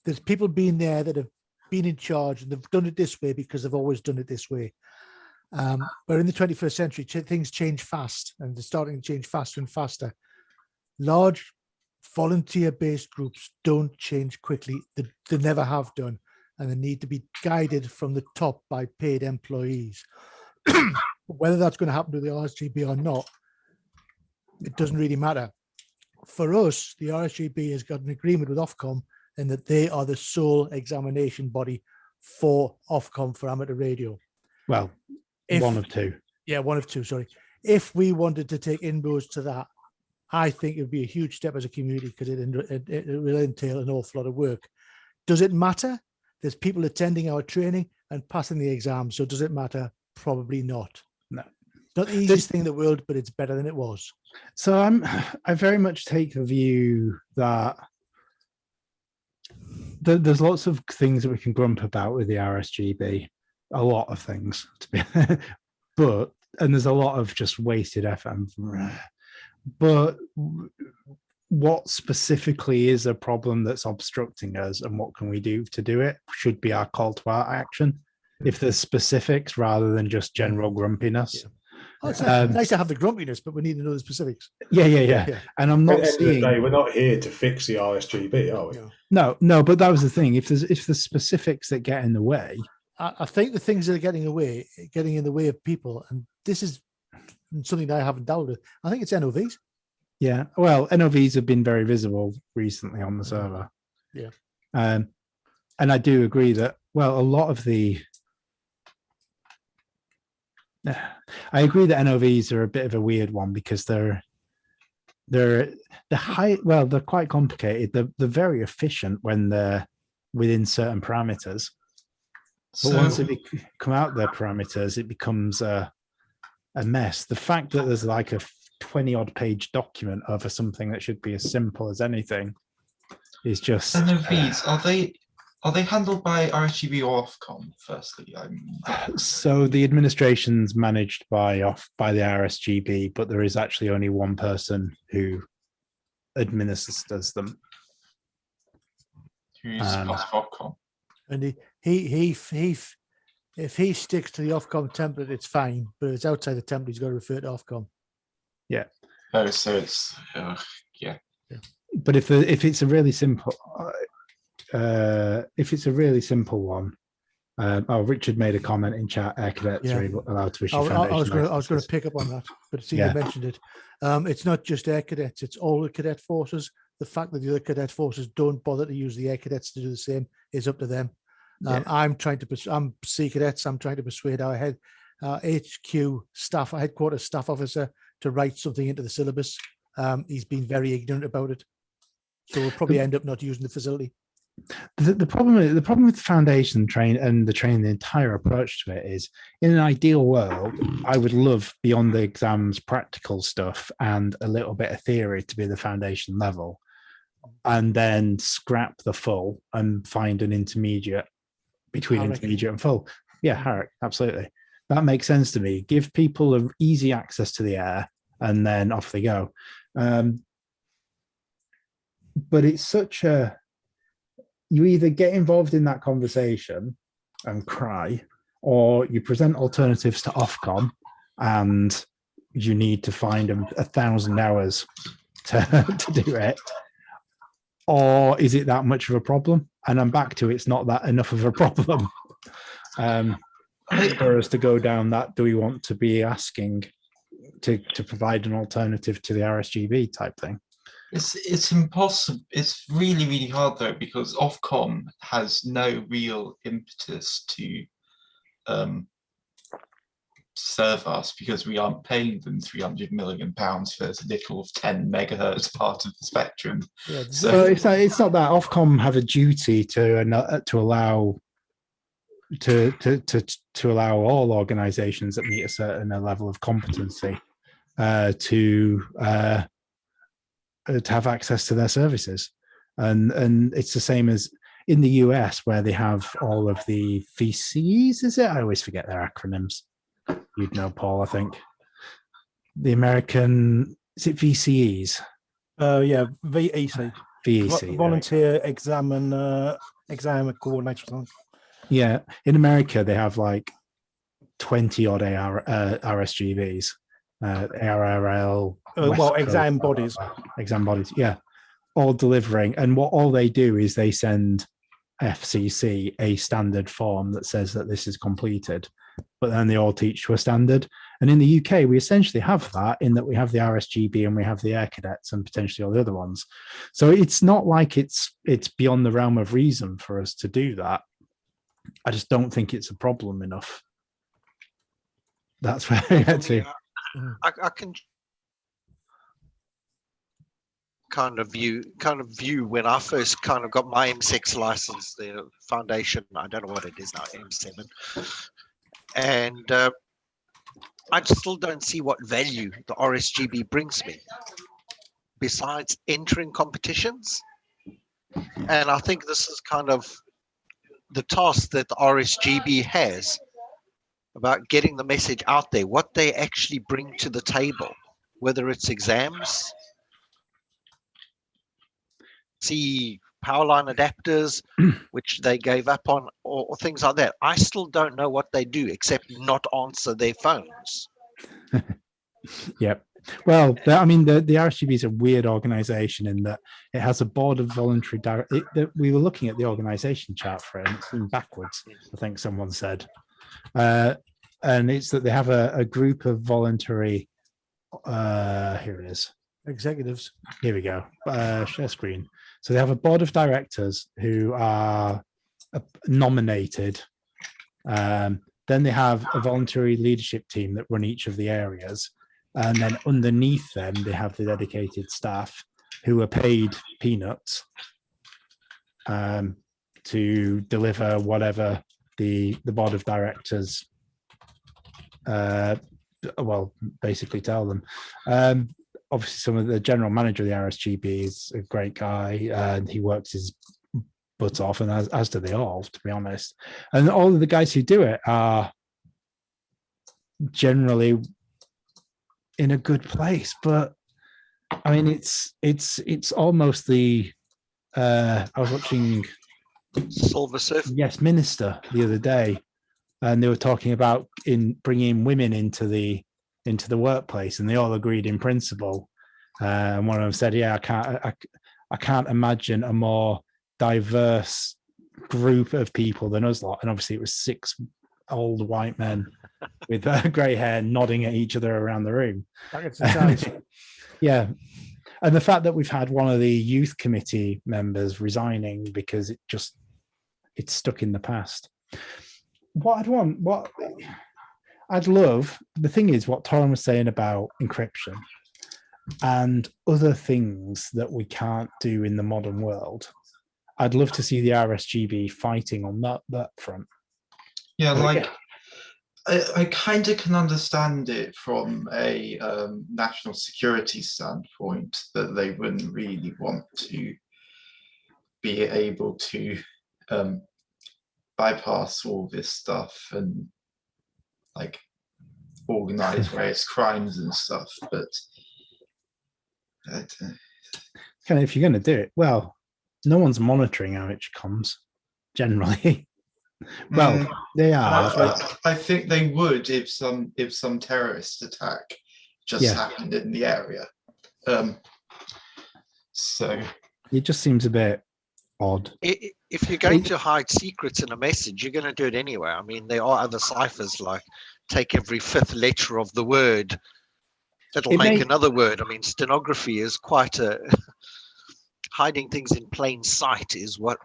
There's people been there that have been in charge and they've done it this way because they've always done it this way. But in the 21st century, things change fast, and they're starting to change faster and faster. Large volunteer-based groups don't change quickly. They never have done, and they need to be guided from the top by paid employees. Whether that's going to happen to the RSGB or not, it doesn't really matter. For us, the RSGB has got an agreement with Ofcom in that they are the sole examination body for Ofcom for amateur radio. Well, one of two. Yeah, one of two, sorry. If we wanted to take inroads to that, I think it would be a huge step as a community because it will entail an awful lot of work. Does it matter? There's people attending our training and passing the exam. So does it matter? Probably not. No. Not the easiest thing in the world, but it's better than it was. So I very much take the view that there's lots of things that we can grump about with the RSGB, a lot of things, and there's a lot of just wasted effort. But what specifically is a problem that's obstructing us, and what can we do to do it, should be our call to our action. If there's specifics rather than just general grumpiness. Yeah. Oh, it's nice to have the grumpiness, but we need to know the specifics. Yeah. And I'm not At the end of the seeing. day, we're not here to fix the RSGB, are we? No. But that was the thing. If there's specifics that get in the way, I think the things that are getting in the way of people, and this is something that I haven't dealt with. I think it's NOVs. Yeah. Well, NOVs have been very visible recently on the server. Yeah. And I do agree that a lot of the. I agree that NOVs are a bit of a weird one because they're quite complicated. They're very efficient when they're within certain parameters. But once they come out their parameters, it becomes a mess. The fact that there's like a 20 odd page document over something that should be as simple as anything is just NOVs, are they handled by RSGB or Ofcom? Firstly, so the administration's managed by the RSGB, but there is actually only one person who administers them. Who's part of Ofcom? And if he sticks to the Ofcom template, it's fine. But if it's outside the template, he's got to refer to Ofcom. Yeah. Oh, so it's yeah. But if it's a really simple, one, Richard made a comment in chat. Air cadets are allowed to issue foundation. I was going to pick up on that, but see, you mentioned it. It's not just air cadets; it's all the cadet forces. The fact that the other cadet forces don't bother to use the air cadets to do the same is up to them. I'm C cadets. I'm trying to persuade our HQ staff, headquarters staff officer, to write something into the syllabus. He's been very ignorant about it, so we'll probably end up not using the facility. The problem with the foundation the entire approach to it is, in an ideal world, I would love beyond the exams practical stuff and a little bit of theory to be the foundation level, and then scrap the full and find an intermediate between intermediate and full. Yeah, Harrick, absolutely. That makes sense to me. Give people easy access to the air and then off they go. But it's such a, you either get involved in that conversation and cry, or you present alternatives to Ofcom and you need to find 1,000 hours to do it. Or is it that much of a problem? And I'm back to it's not that enough of a problem for us to go down that. Do we want to be asking to provide an alternative to the RSGB type thing? It's impossible. It's really, really hard though, because Ofcom has no real impetus to serve us, because we aren't paying them £300 million for as little of 10 megahertz part of the spectrum. Yeah, so it's not that Ofcom have a duty to allow all organisations that meet a certain level of competency to have access to their services, and it's the same as in the US where they have all of the VCs. Is it? I always forget their acronyms. You'd know, Paul. I think the American, is it VCEs? Yeah, VEC. VEC. Volunteer exam coordinator. Yeah, in America they have like 20 odd RSGBs, ARRL. Exam bodies. Exam bodies, yeah, all delivering. And all they do is they send FCC a standard form that says that this is completed, but then they all teach to a standard. And in the UK, we essentially have that, in that we have the RSGB and we have the air cadets and potentially all the other ones. So it's not like it's beyond the realm of reason for us to do that. I just don't think it's a problem enough. That's where I get to. I can kind of view when I first kind of got my M6 license, the foundation, I don't know what it is now, M7, and I still don't see what value the RSGB brings me besides entering competitions. And I think this is kind of the task that the RSGB has about getting the message out there, what they actually bring to the table, whether it's exams, see power line adapters, which they gave up on, or things like that. I still don't know what they do except not answer their phones. Yep. Well, I mean, the RSGB is a weird organization in that it has a board of voluntary we were looking at the organization chart for it, and it's been backwards, I think someone said. And it's that they have a group of voluntary, here it is. Executives. Here we go. Share screen. So they have a board of directors who are nominated. Then they have a voluntary leadership team that run each of the areas. And then underneath them, they have the dedicated staff who are paid peanuts to deliver whatever the board of directors well, basically tell them. Obviously, some of the general manager of the RSGB is a great guy, and he works his butt off, and as do they all, to be honest. And all of the guys who do it are generally in a good place, but I mean, it's almost the. I was watching Silver Surf. Yes, Minister the other day, and they were talking about bringing women into the workplace, and they all agreed in principle. And one of them said, "Yeah, I can't imagine a more diverse group of people than us lot." And obviously, it was 6 old white men with grey hair nodding at each other around the room. Yeah. And the fact that we've had one of the youth committee members resigning because it's stuck in the past. The thing is what Torrin was saying about encryption and other things that we can't do in the modern world. I'd love to see the RSGB fighting on that front. Yeah, like I kind of can understand it from a national security standpoint that they wouldn't really want to be able to bypass all this stuff and like organize various crimes and stuff. But kind of, if you're going to do it, well, no one's monitoring how it comes generally. Well, they are. I think they would if some terrorist attack just happened in the area. So it just seems a bit odd. If you're going to hide secrets in a message, you're going to do it anyway. I mean, there are other ciphers like take every 5th letter of the word. It'll make another word. I mean, stenography is quite a hiding things in plain sight is what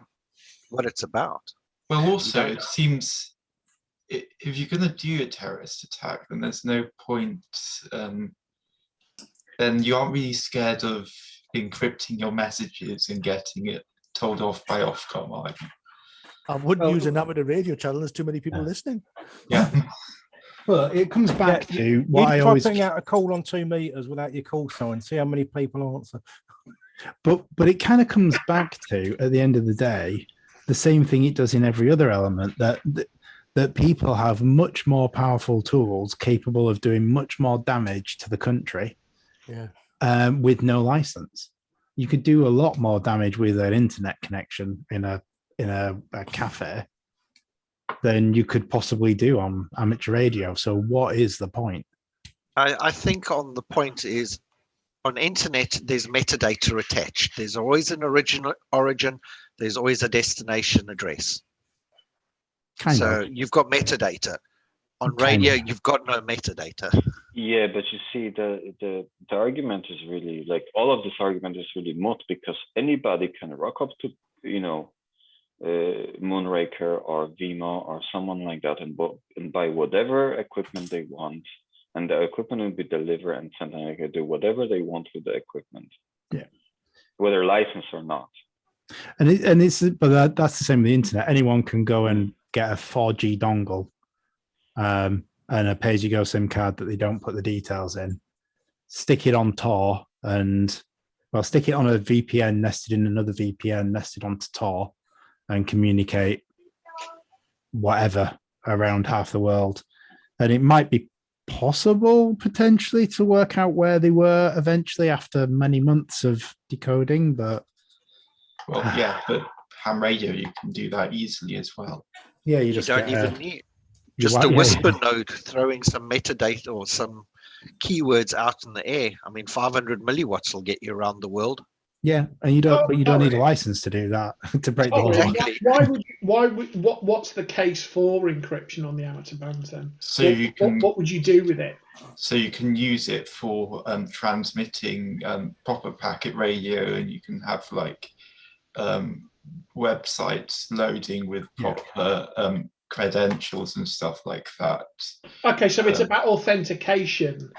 it's about. Well, also, it seems if you're going to do a terrorist attack, then there's no point. Then you aren't really scared of encrypting your messages and getting it told off by Ofcom, are you? I wouldn't use an amateur radio channel. There's too many people listening. Yeah. Well, it comes back to what I always putting out a call on 2 meters without your call sign. See how many people answer. But it kind of comes back to, at the end of the day, the same thing it does in every other element, that people have much more powerful tools capable of doing much more damage to the country with no license. You could do a lot more damage with an internet connection in a cafe than you could possibly do on amateur radio. So what is the point? I think on the point is on internet, there's metadata attached. There's always an origin. There's always a destination address. So you've got metadata. On radio, you've got no metadata. Yeah, but you see, the argument is really like all of this argument is really moot because anybody can rock up to Moonraker or Vimo or someone like that and buy whatever equipment they want, and the equipment will be delivered and sent, and they can do whatever they want with the equipment. Yeah, whether licensed or not. But that's the same with the internet. Anyone can go and get a 4G dongle and a pay-as-you-go SIM card that they don't put the details in, stick it on Tor, and stick it on a VPN nested in another VPN nested onto Tor, and communicate whatever around half the world. And it might be possible potentially to work out where they were eventually after many months of decoding, but but ham radio, you can do that easily as well. Yeah, you don't even need just a whisper node throwing some metadata or some keywords out in the air. I mean, 500 milliwatts will get you around the world. Yeah, and you don't need a license to do that to break the law. Exactly. What's the case for encryption on the amateur bands then? So what would you do with it? So you can use it for transmitting proper packet radio, and you can have like websites loading with proper credentials and stuff like that. Okay, so it's about authentication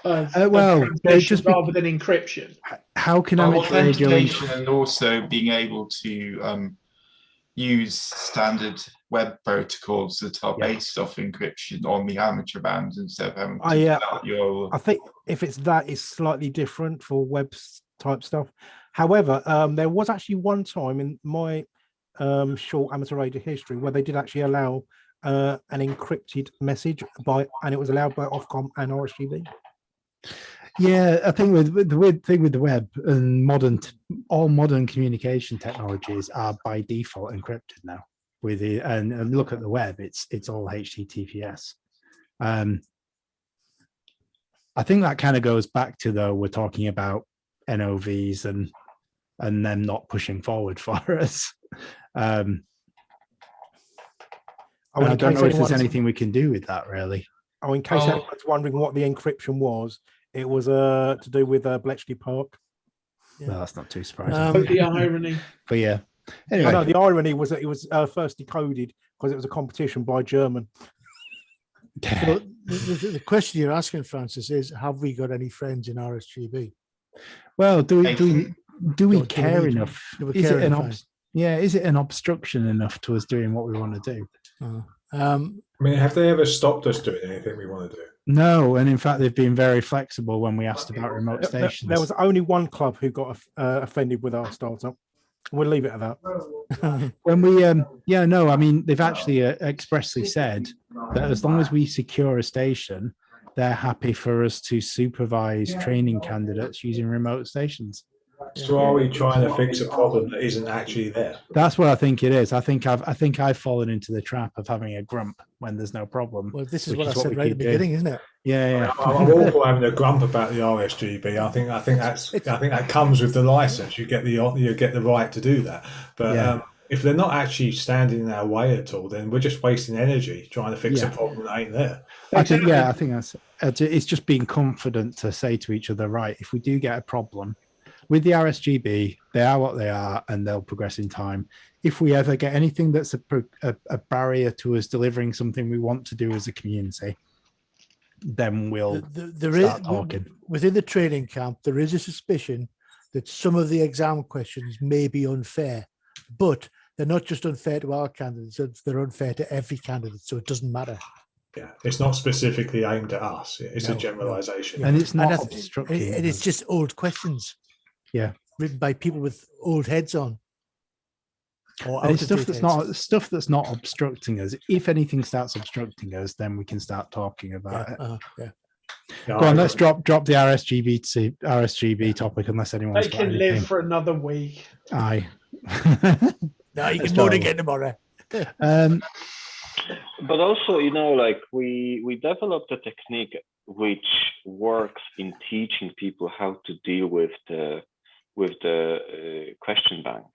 of rather than encryption. How can amateur radio and also being able to use standard web protocols that are Yeah. based off encryption on the amateur bands instead of having to I, fill out your. I think if it's that, it's slightly different for web type stuff. However, there was actually one time in my short amateur radio history where they did actually allow an encrypted message and it was allowed by Ofcom and RSGB. Yeah, I think with the weird thing with the web and all modern communication technologies are by default encrypted now. And look at the web, it's all HTTPS. I think that kind of goes back to, though, we're talking about NOVs and them not pushing forward for us. I don't know if there's anything we can do with that, really. Oh, in case anyone's wondering what the encryption was, it was to do with Bletchley Park. Yeah. Well, that's not too surprising. The irony. But yeah. Anyway. No, the irony was that it was first decoded because it was a competition by German. So the question you're asking, Francis, is: have we got any friends in RSGB? Well, do we care enough? Is it an obstruction enough to us doing what we want to do? I mean, have they ever stopped us doing anything we want to do? No, and in fact, they've been very flexible when we asked about remote stations. There was only one club who got offended with our startup. We'll leave it at that. When we, I mean, they've actually expressly said that as long as we secure a station, they're happy for us to supervise training candidates using remote stations. So are we trying to fix a problem that isn't actually there? That's what I think it is. I think I've fallen into the trap of having a grump when there's no problem. Well, this is what I said right at the beginning, isn't it? Yeah. I'm all for having a grump about the RSGB. I think that comes with the license. You get the right to do that. But if they're not actually standing in our way at all, then we're just wasting energy trying to fix a problem that ain't there. I think that's it's just being confident to say to each other, right, if we do get a problem with the RSGB, they are what they are, and they'll progress in time. If we ever get anything that's a barrier to us delivering something we want to do as a community, then we'll start talking. Within the training camp, there is a suspicion that some of the exam questions may be unfair, but they're not just unfair to our candidates, they're unfair to every candidate, so it doesn't matter. Yeah, it's not specifically aimed at us. It's a generalization. And it's not obstructing. And it's just old questions. Yeah, written by people with old heads on. Or it's stuff that's not obstructing us. If anything starts obstructing us, then we can start talking about it. Go on, let's drop the RSGB topic unless anyone's. They can live for another week. Aye. No, you can moan again tomorrow. But also, like we developed a technique which works in teaching people how to deal with the question bank.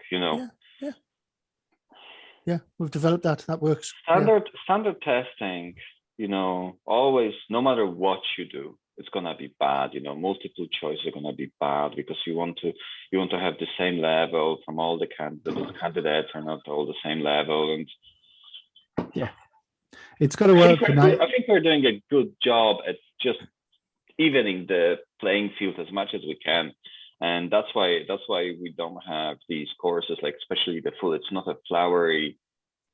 Yeah, we've developed that. That works. Standard testing. Always, no matter what you do, it's gonna be bad. Multiple choice are gonna be bad because you want to have the same level from all the candidates. Candidates are not all the same level, and it's got to work. I think we're doing a good job at just evening the playing field as much as we can, and that's why we don't have these courses, like especially the full. It's not a flowery,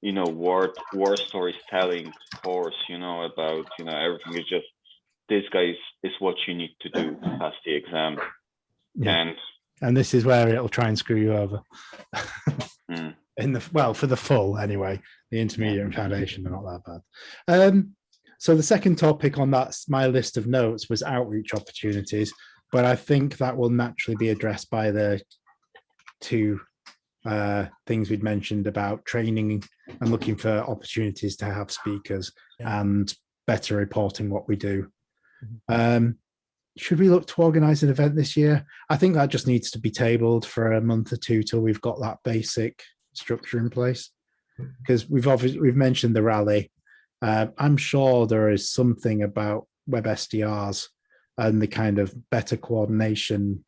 war stories telling course, about everything. Is just this guys is what you need to do to pass the exam, and this is where it'll try and screw you over. For the full anyway, the intermediate and foundation are not that bad. So the second topic on my list of notes was outreach opportunities, but I think that will naturally be addressed by the two things we'd mentioned about training and looking for opportunities to have speakers and better reporting what we do. Should we look to organize an event this year? I think that just needs to be tabled for a month or two till we've got that basic structure in place, because we've mentioned the rally. I'm sure there is something about web SDRs and the kind of better coordination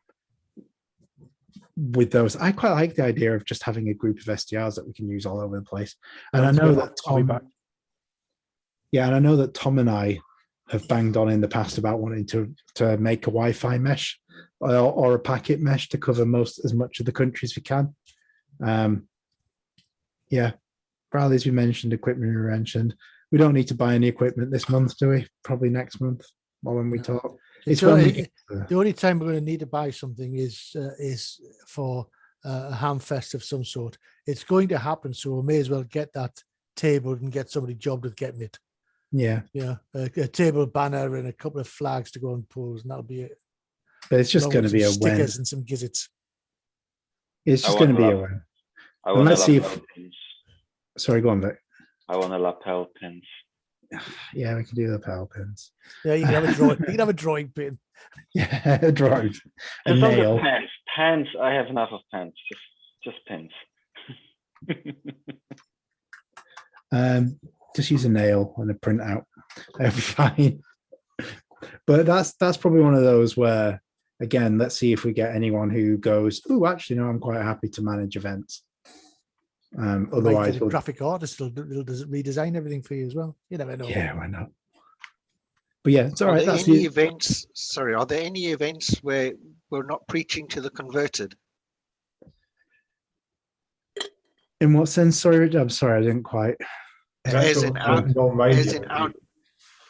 with those. I quite like the idea of just having a group of SDRs that we can use all over the place. And I know that Tom and I have banged on in the past about wanting to make a Wi-Fi mesh or a packet mesh to cover as much of the country as we can. Yeah. Rallies we mentioned, equipment we mentioned. We don't need to buy any equipment this month, do we? Probably next month or when we talk. It's when we get the only time we're going to need to buy something is for a ham fest of some sort. It's going to happen, so we may as well get that table and get somebody jobbed with getting it. Yeah. Yeah, a table banner and a couple of flags to go and pose, and that'll be it. But it's just Along going with to be some a when. stickers and some gizzards. It's just going to be a when. And let's see if. Sorry, go on, Vic. I want a lapel pins. Yeah, we can do the lapel pins. Yeah, you can have a drawing. You can have a drawing pin. Yeah, a drawing. A Just on the nail. pants. Pants. I have enough of pants. Just pins. Just use a nail and a printout. That'll be fine. But that's probably one of those where, again, let's see if we get anyone who goes, oh, actually, no, I'm quite happy to manage events. Otherwise, a graphic artist will redesign everything for you as well. You never know. Yeah, why not? But yeah, it's all right. Are there any events? Sorry, are there any events where we're not preaching to the converted? In what sense? Sorry, I'm sorry, I didn't quite. As in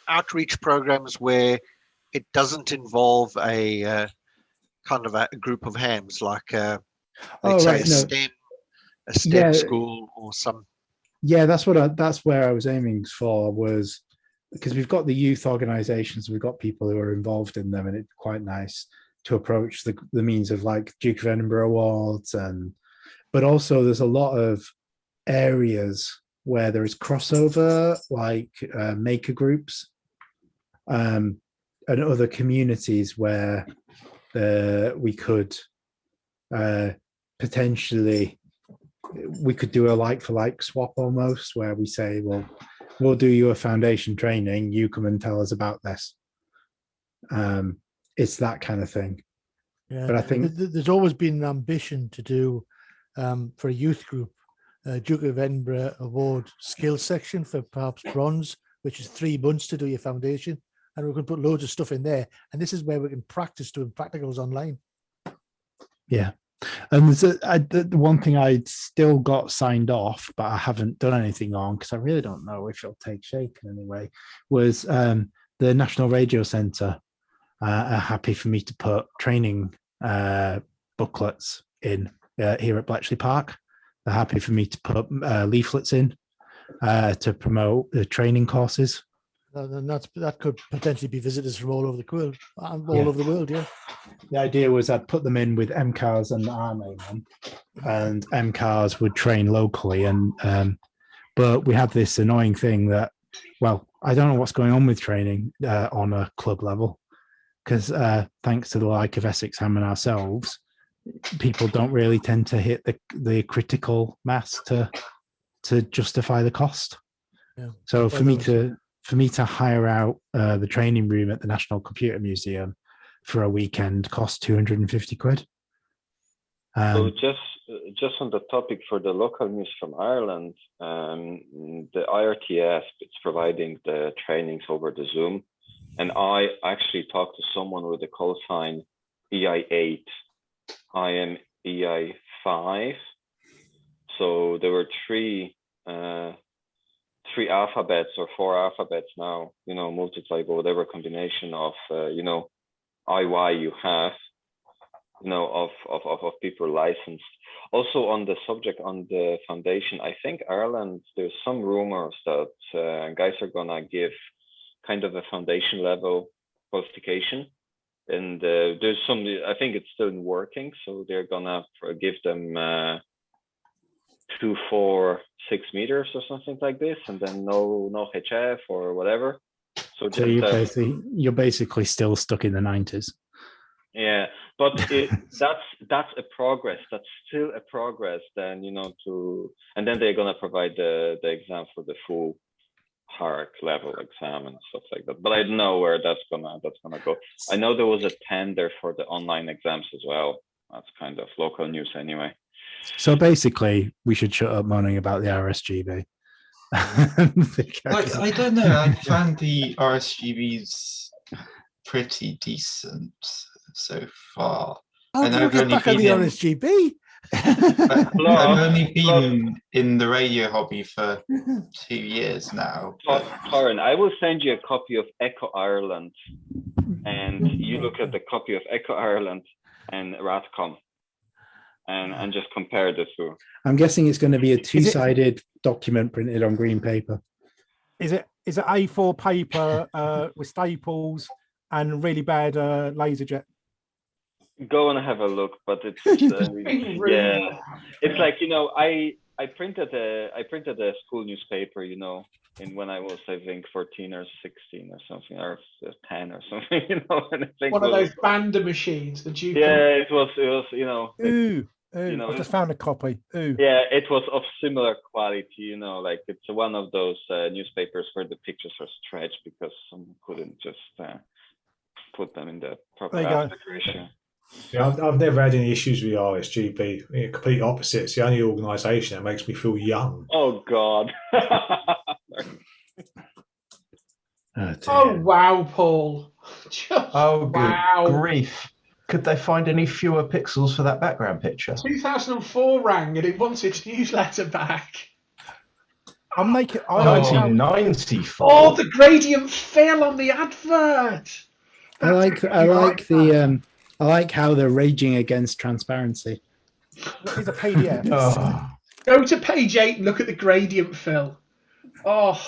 outreach programs where it doesn't involve a kind of a group of hams, like let's say a STEM school or some. Yeah, that's where I was aiming for, was because we've got the youth organizations, we've got people who are involved in them, and it's quite nice to approach the means of like Duke of Edinburgh Awards, but also there's a lot of areas where there is crossover, like maker groups and other communities where we could potentially do a like-for-like swap almost, where we say, well, we'll do you a foundation training, you come and tell us about this. It's that kind of thing. Yeah, but I think there's always been an ambition to do for a youth group, Duke of Edinburgh Award skills section for perhaps bronze, which is 3 months to do your foundation, and we can put loads of stuff in there. And this is where we can practice doing practicals online. Yeah. And there's the one thing I'd still got signed off, but I haven't done anything on because I really don't know if it'll take shape in any way, was the National Radio Centre are happy for me to put training booklets in here at Bletchley Park. They're happy for me to put leaflets in to promote the training courses. And that could potentially be visitors from all over the world, over the world. Yeah. The idea was I'd put them in with MCARS and our name on, and MCARS would train locally. And but we have this annoying thing that, well, I don't know what's going on with training on a club level, because thanks to the like of Essex Ham and ourselves, people don't really tend to hit the critical mass to justify the cost. Yeah. So for me to hire out the training room at the National Computer Museum for a weekend cost 250 quid. So just on the topic for the local news from Ireland, the IRTS is providing the trainings over the Zoom, and I actually talked to someone with the call sign EI8. I am EI5. So there were three alphabets or 4 alphabets now, multiplied by whatever combination of, IY you have, of people licensed. Also on the subject, on the foundation, I think Ireland, there's some rumors that guys are gonna give kind of a foundation level qualification. And there's some, I think it's still in working. So they're gonna give them 2, 4, 6 meters or something like this, and then no HF or whatever. So you're basically still stuck in the 90s. Yeah, but that's a progress. That's still a progress. Then and then they're gonna provide the exam for the full OARC level exam and stuff like that. But I don't know where that's gonna go. I know there was a tender for the online exams as well. That's kind of local news anyway. So basically, we should shut up moaning about the RSGB. I don't know. I found the RSGBs pretty decent so far. How do you get back on the RSGB? I've Plus- only been in the radio hobby for 2 years now. but- Torrin, I will send you a copy of Echo Ireland, and you look at the copy of Echo Ireland and Ratcom, and just compare the two. I'm guessing it's going to be a two-sided document printed on green paper. Is it A4 paper with staples and really bad laser jet? Go and have a look, but it's yeah, it's like, you know, I printed a school newspaper, you know, in when I was, I think, 14 or 16 or something, or 10 or something, you know. And I think One of those Bander machines, the Duke. Yeah, it was, you know. Ooh, you know, I just found a copy. Ooh. Yeah, it was of similar quality, you know, like it's one of those newspapers where the pictures are stretched because someone couldn't just put them in the proper There you go. aspect ratio. Yeah, I've never had any issues with the RSGB. Complete opposite. It's the only organisation that makes me feel young. Oh God. Oh wow, Paul. Oh, good wow. grief. Could they find any fewer pixels for that background picture? 2004 rang and it wants its newsletter back. I'm making. 1994. Oh, the gradient fell on the advert. I like how they're raging against transparency. It's a PDF. Go to page 8 and look at the gradient fill. Oh.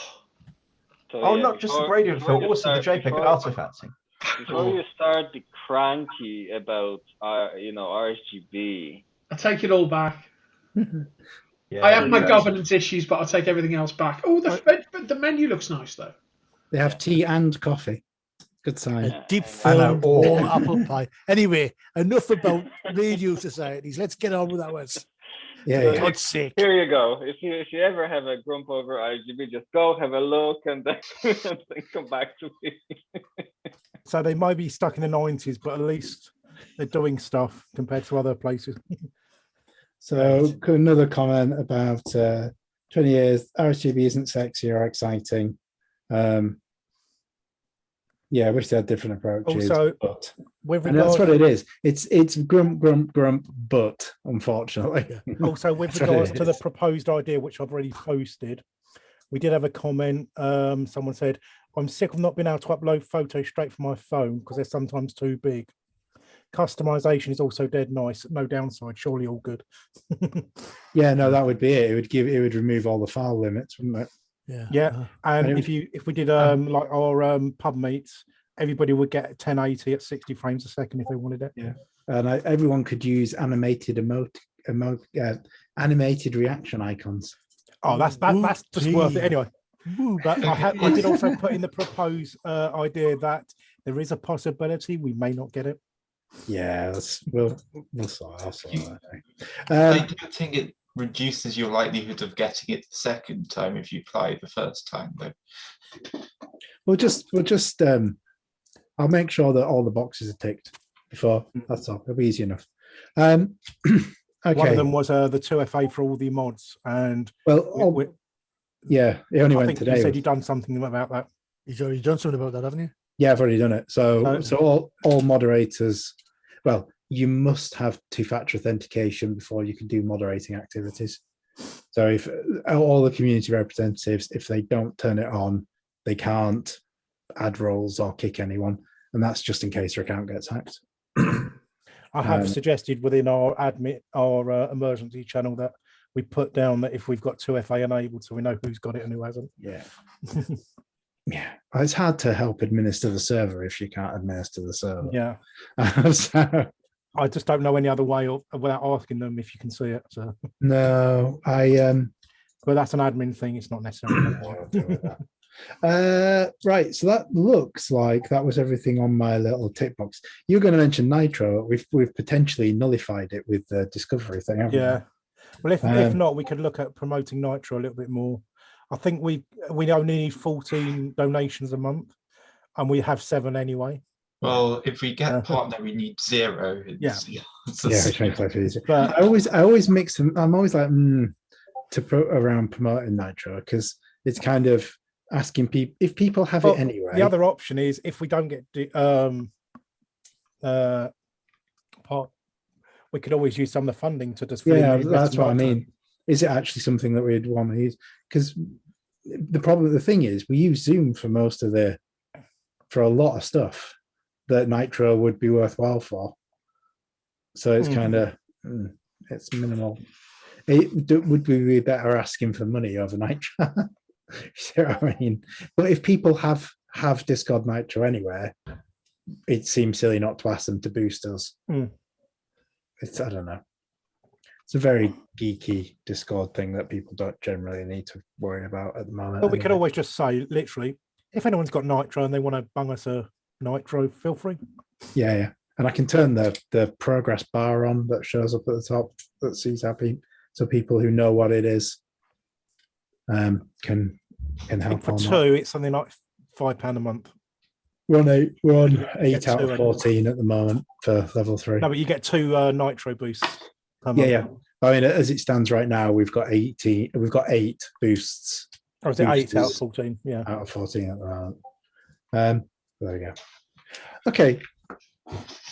So, not just the gradient fill, also the JPEG artifacting. Before you start the cranky about RSGB, I take it all back. Yeah, I have my governance issues, but I'll take everything else back. Oh, the menu looks nice though. They have tea and coffee. Good sign. A deep filled warm apple pie. Anyway, enough about radio societies. Let's get on with ours. Yeah, For God's sake. Here you go. If you ever have a grump over RGB, just go have a look and then come back to me. So they might be stuck in the 90s, but at least they're doing stuff compared to other places. So another comment about 20 years, RSGB isn't sexy or exciting. Yeah, I wish they had different approaches. Also, but with and that's regard- what it is. It's grump, but unfortunately. Also, with That's what regards it to the is. proposed idea, which I've already posted, we did have a comment. Someone said, I'm sick of not being able to upload photos straight from my phone because they're sometimes too big. Customization is also dead nice. No downside. Surely all good. Yeah, no, that would be it. It would remove all the file limits, wouldn't it? Yeah. And if we did like our pub meets, everybody would get 1080 at 60 frames a second if they wanted it. Yeah. And everyone could use animated animated reaction icons. Oh, that's just worth it anyway. But I did also put in the proposed idea that there is a possibility we may not get it. Yeah, we'll sort that. I don't think it reduces your likelihood of getting it the second time if you apply the first time, though. We'll just I'll make sure that all the boxes are ticked before. That's all. It'll be easy enough. Okay. One of them was the 2FA for all the mods, and yeah, it only I went think today. you said you've done something about that. You've already done something about that, haven't you? Yeah, I've already done it. So all moderators, well, you must have two-factor authentication before you can do moderating activities. So if all the community representatives, if they don't turn it on, they can't add roles or kick anyone, and that's just in case their account gets hacked. I have suggested within our emergency channel that we put down that if we've got 2FA enabled, so we know who's got it and who hasn't. Yeah. Yeah, it's hard to help administer the server if you can't administer the server. Yeah. So, I just don't know any other way without asking them if you can see it. So no, but that's an admin thing. It's not necessarily. Right, so that looks like that was everything on my little tick box. You're going to mention Nitro. We've potentially nullified it with the Discovery thing, haven't Yeah. Well, if not, we could look at promoting Nitro a little bit more. I think we only need 14 donations a month, and we have 7 anyway. Well, if we get partner, we need 0. Yeah. Which makes life easier. But I always mix them. I'm always like around promoting Nitro because it's kind of asking people if people have it anyway. The other option is if we don't get we could always use some of the funding to just fill Yeah, in the that's what I nitro. mean. Is it actually something that we'd want to use? Because the thing is, we use Zoom for for a lot of stuff that Nitro would be worthwhile for. So it's kind of, it's minimal. Would we be better asking for money over Nitro? You know what I mean? But if people have Discord Nitro anywhere, it seems silly not to ask them to boost us. I don't know. It's a very geeky Discord thing that people don't generally need to worry about at the moment. But we could always just say, literally, if anyone's got Nitro and they want to bung us a Nitro, feel free. Yeah. And I can turn the progress bar on that shows up at the top that sees happy, so people who know what it is can help. For two, it's something like £5 a month. We're on 8 out of 14 at the moment for level 3. No, but you get 2 Nitro boosts. Yeah. I mean, as it stands right now, we've got 18. We've got 8 boosts. Or is it 8 out of 14? Yeah, out of 14 at the moment. There we go. Okay,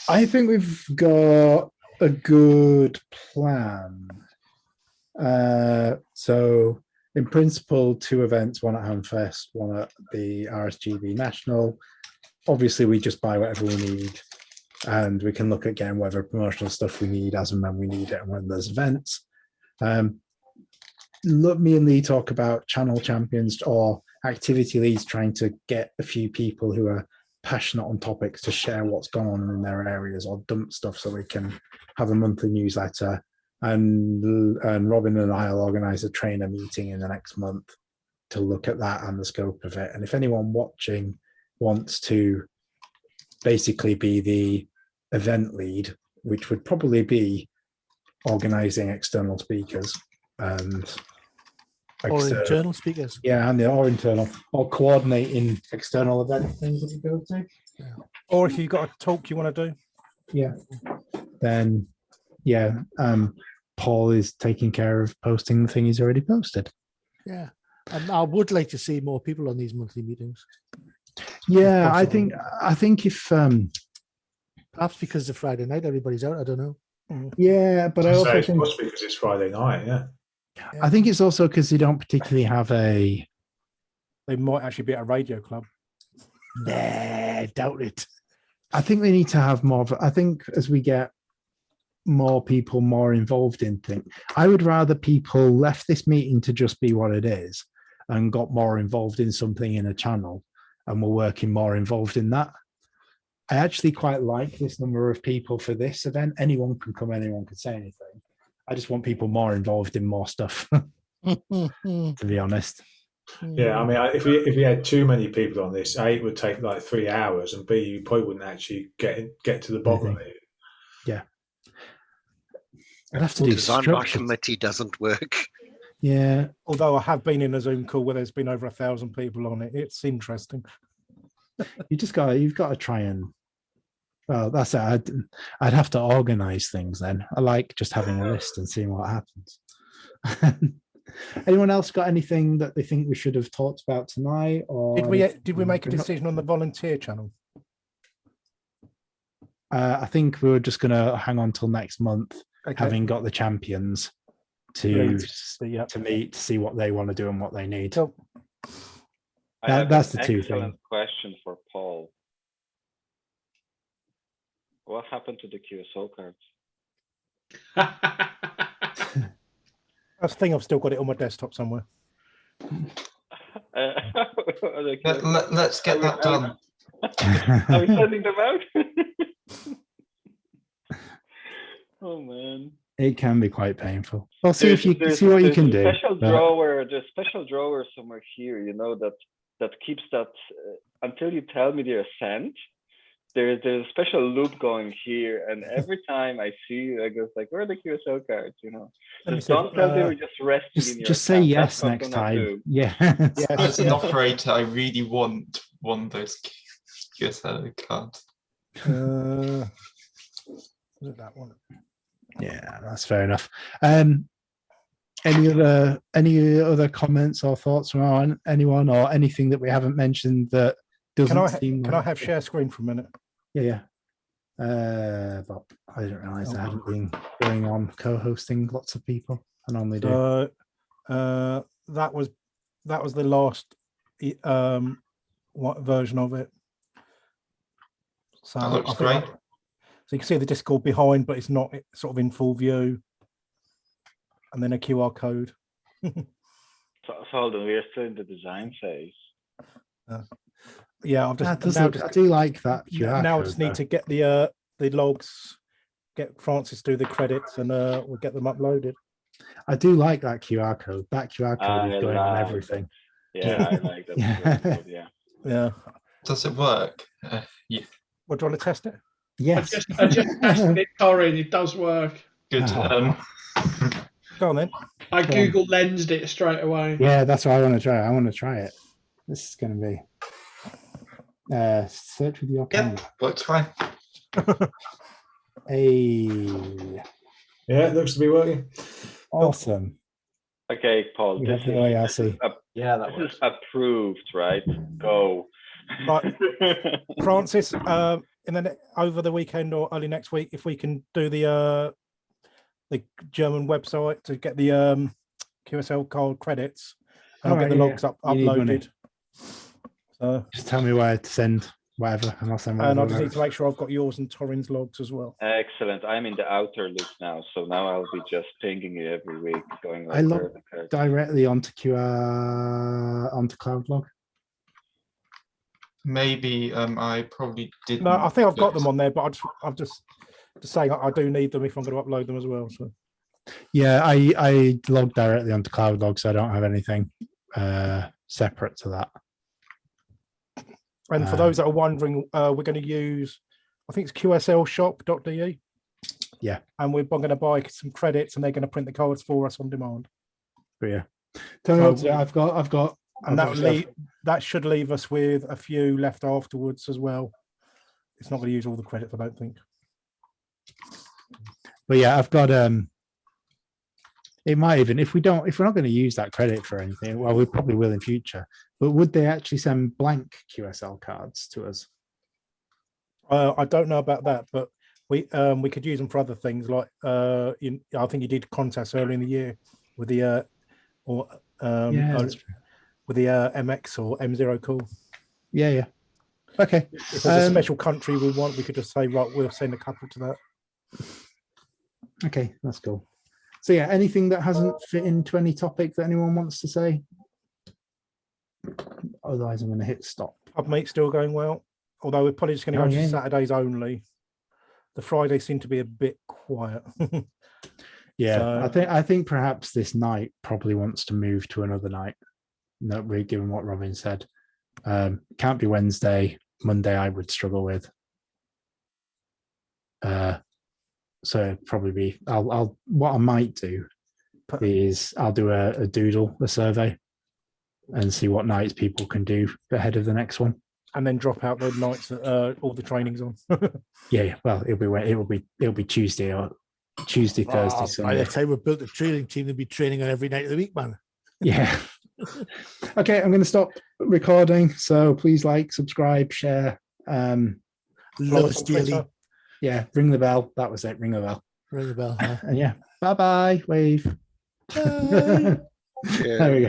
I think we've got a good plan. So, in principle, 2 events: one at Hamfest, one at the RSGB National. Obviously, we just buy whatever we need, and we can look at getting whatever promotional stuff we need as and when we need it and when there's events. Let me and Lee talk about channel champions or activity leads, trying to get a few people who are passionate on topics to share what's gone on in their areas or dump stuff so we can have a monthly newsletter. And Robin and I will organise a trainer meeting in the next month to look at that and the scope of it. And if anyone watching wants to basically be the event lead, which would probably be organising external speakers and or internal speakers, or internal, or coordinating external event things that we go to, or if you've got a talk you want to do, then Paul is taking care of posting the thing he's already posted. And I would like to see more people on these monthly meetings. I think if perhaps because it's Friday night, everybody's out. I don't know. But I also think it's because it's Friday night. I think it's also because they don't particularly have they might actually be at a radio club. Nah, doubt it. I think they need to have more of, I think as we get more people more involved in things, I would rather people left this meeting to just be what it is and got more involved in something in a channel and were working more involved in that. I actually quite like this number of people for this event. Anyone can come, anyone can say anything. I just want people more involved in more stuff, to be honest. Yeah, I mean, if we had too many people on this, A, it would take like 3 hours, and B, you probably wouldn't actually get to the bottom of it. Yeah. I'd have to do design by committee doesn't work. Yeah. Although I have been in a Zoom call where there's been over 1,000 people on it. It's interesting. You've got to try and, well, that's it. I'd have to organize things then. I like just having a list and seeing what happens. Anyone else got anything that they think we should have talked about tonight? Or did we make a decision on the volunteer channel? I think we were just going to hang on till next month, having got the champions to meet, to see what they want to do and what they need. So, that's the two excellent things. Question for Paul. What happened to the QSO cards? I think I've still got it on my desktop somewhere. Let's get that done. Are we sending them out? Oh man, it can be quite painful. I'll see if you see what you can do. There's a special drawer somewhere here, you know, that keeps that until you tell me they're sent. There's a special loop going here, and every time I see, I go like, "Where are the QSO cards?" You know, just don't tell me we're just resting in your. Just say yes next time. Yeah. As an operator, I really want one of those QSO cards. Was it that one? Yeah, that's fair enough. Any other comments or thoughts from anyone, or anything that we haven't mentioned that doesn't seem? Can I have share screen for a minute? Yeah. But I didn't realize I hadn't been going on co-hosting lots of people. I normally do. That was the last what version of it. So That looks I think great. so you can see the Discord behind, but it's not sort of in full view. And then a QR code. So hold on, we are still in the design phase. Yeah, I've just I do like that QR now I code, just need though. to get the logs, get Francis to do the credits, and we'll get them uploaded. I do like that QR code. That QR code is going on like everything. Yeah, I like that. Yeah. Yeah. Does it work? Yeah. What, do you want to test it? Yes. I just tested it, Corin. It does work. Good. Oh. Go on then. I Google Lensed it straight away. Yeah, that's what I want to try. I want to try it. This is going to be search with your camera. Works fine. Hey. Yeah, it looks to be working. Awesome. Okay, Paul. This is approved, right? Go. Right. Francis, over the weekend or early next week, if we can do the German website to get the QSL card credits, and I'll get the logs uploaded. Just tell me where to send whatever, and I'll send whatever. And I just need to make sure I've got yours and Torrin's logs as well. Excellent. I'm in the outer loop now, so now I'll be just pinging you every week, going like I log directly onto CloudLog. Maybe I probably didn't. No, I think I've got them on there, but I'm just saying I do need them if I'm going to upload them as well. So yeah, I log directly onto CloudLog, so I don't have anything separate to that. And for those that are wondering, we're going to use, I think it's qslshop.de. Yeah. And we're going to buy some credits, and they're going to print the cards for us on demand. But yeah. I've got. And that should leave us with a few left afterwards as well. It's not going to use all the credits, I don't think. But yeah, I've got it might even, if we're not going to use that credit for anything, well, we probably will in future, but would they actually send blank QSL cards to us? I don't know about that, but we could use them for other things, like I think you did contests earlier in the year with the with the MX or M0 call. Yeah. Okay. If there's a special country we want, we could just say, right, we'll send a couple to that. Okay, that's cool. So yeah, anything that hasn't fit into any topic that anyone wants to say? Otherwise, I'm going to hit stop. PubMeet's still going well, although we're probably just going to go to Saturdays only. The Fridays seem to be a bit quiet. Yeah, so, I think perhaps this night probably wants to move to another night. No, we're given what Robin said. Can't be Wednesday. Monday I would struggle with. So it'd probably be I'll what I might do is I'll do a doodle, a survey, and see what nights people can do ahead of the next one. And then drop out the nights that all the training's on. Yeah. Well, it'll be Tuesday or Thursday, Sunday. By the time we built the training team, they'll be training on every night of the week, man. Yeah. Okay, I'm going to stop recording. So please like, subscribe, share. Love dearly. Yeah, ring the bell. That was it. Ring the bell. Ring the bell. Huh? And yeah, bye-bye. Wave. Bye. There we go.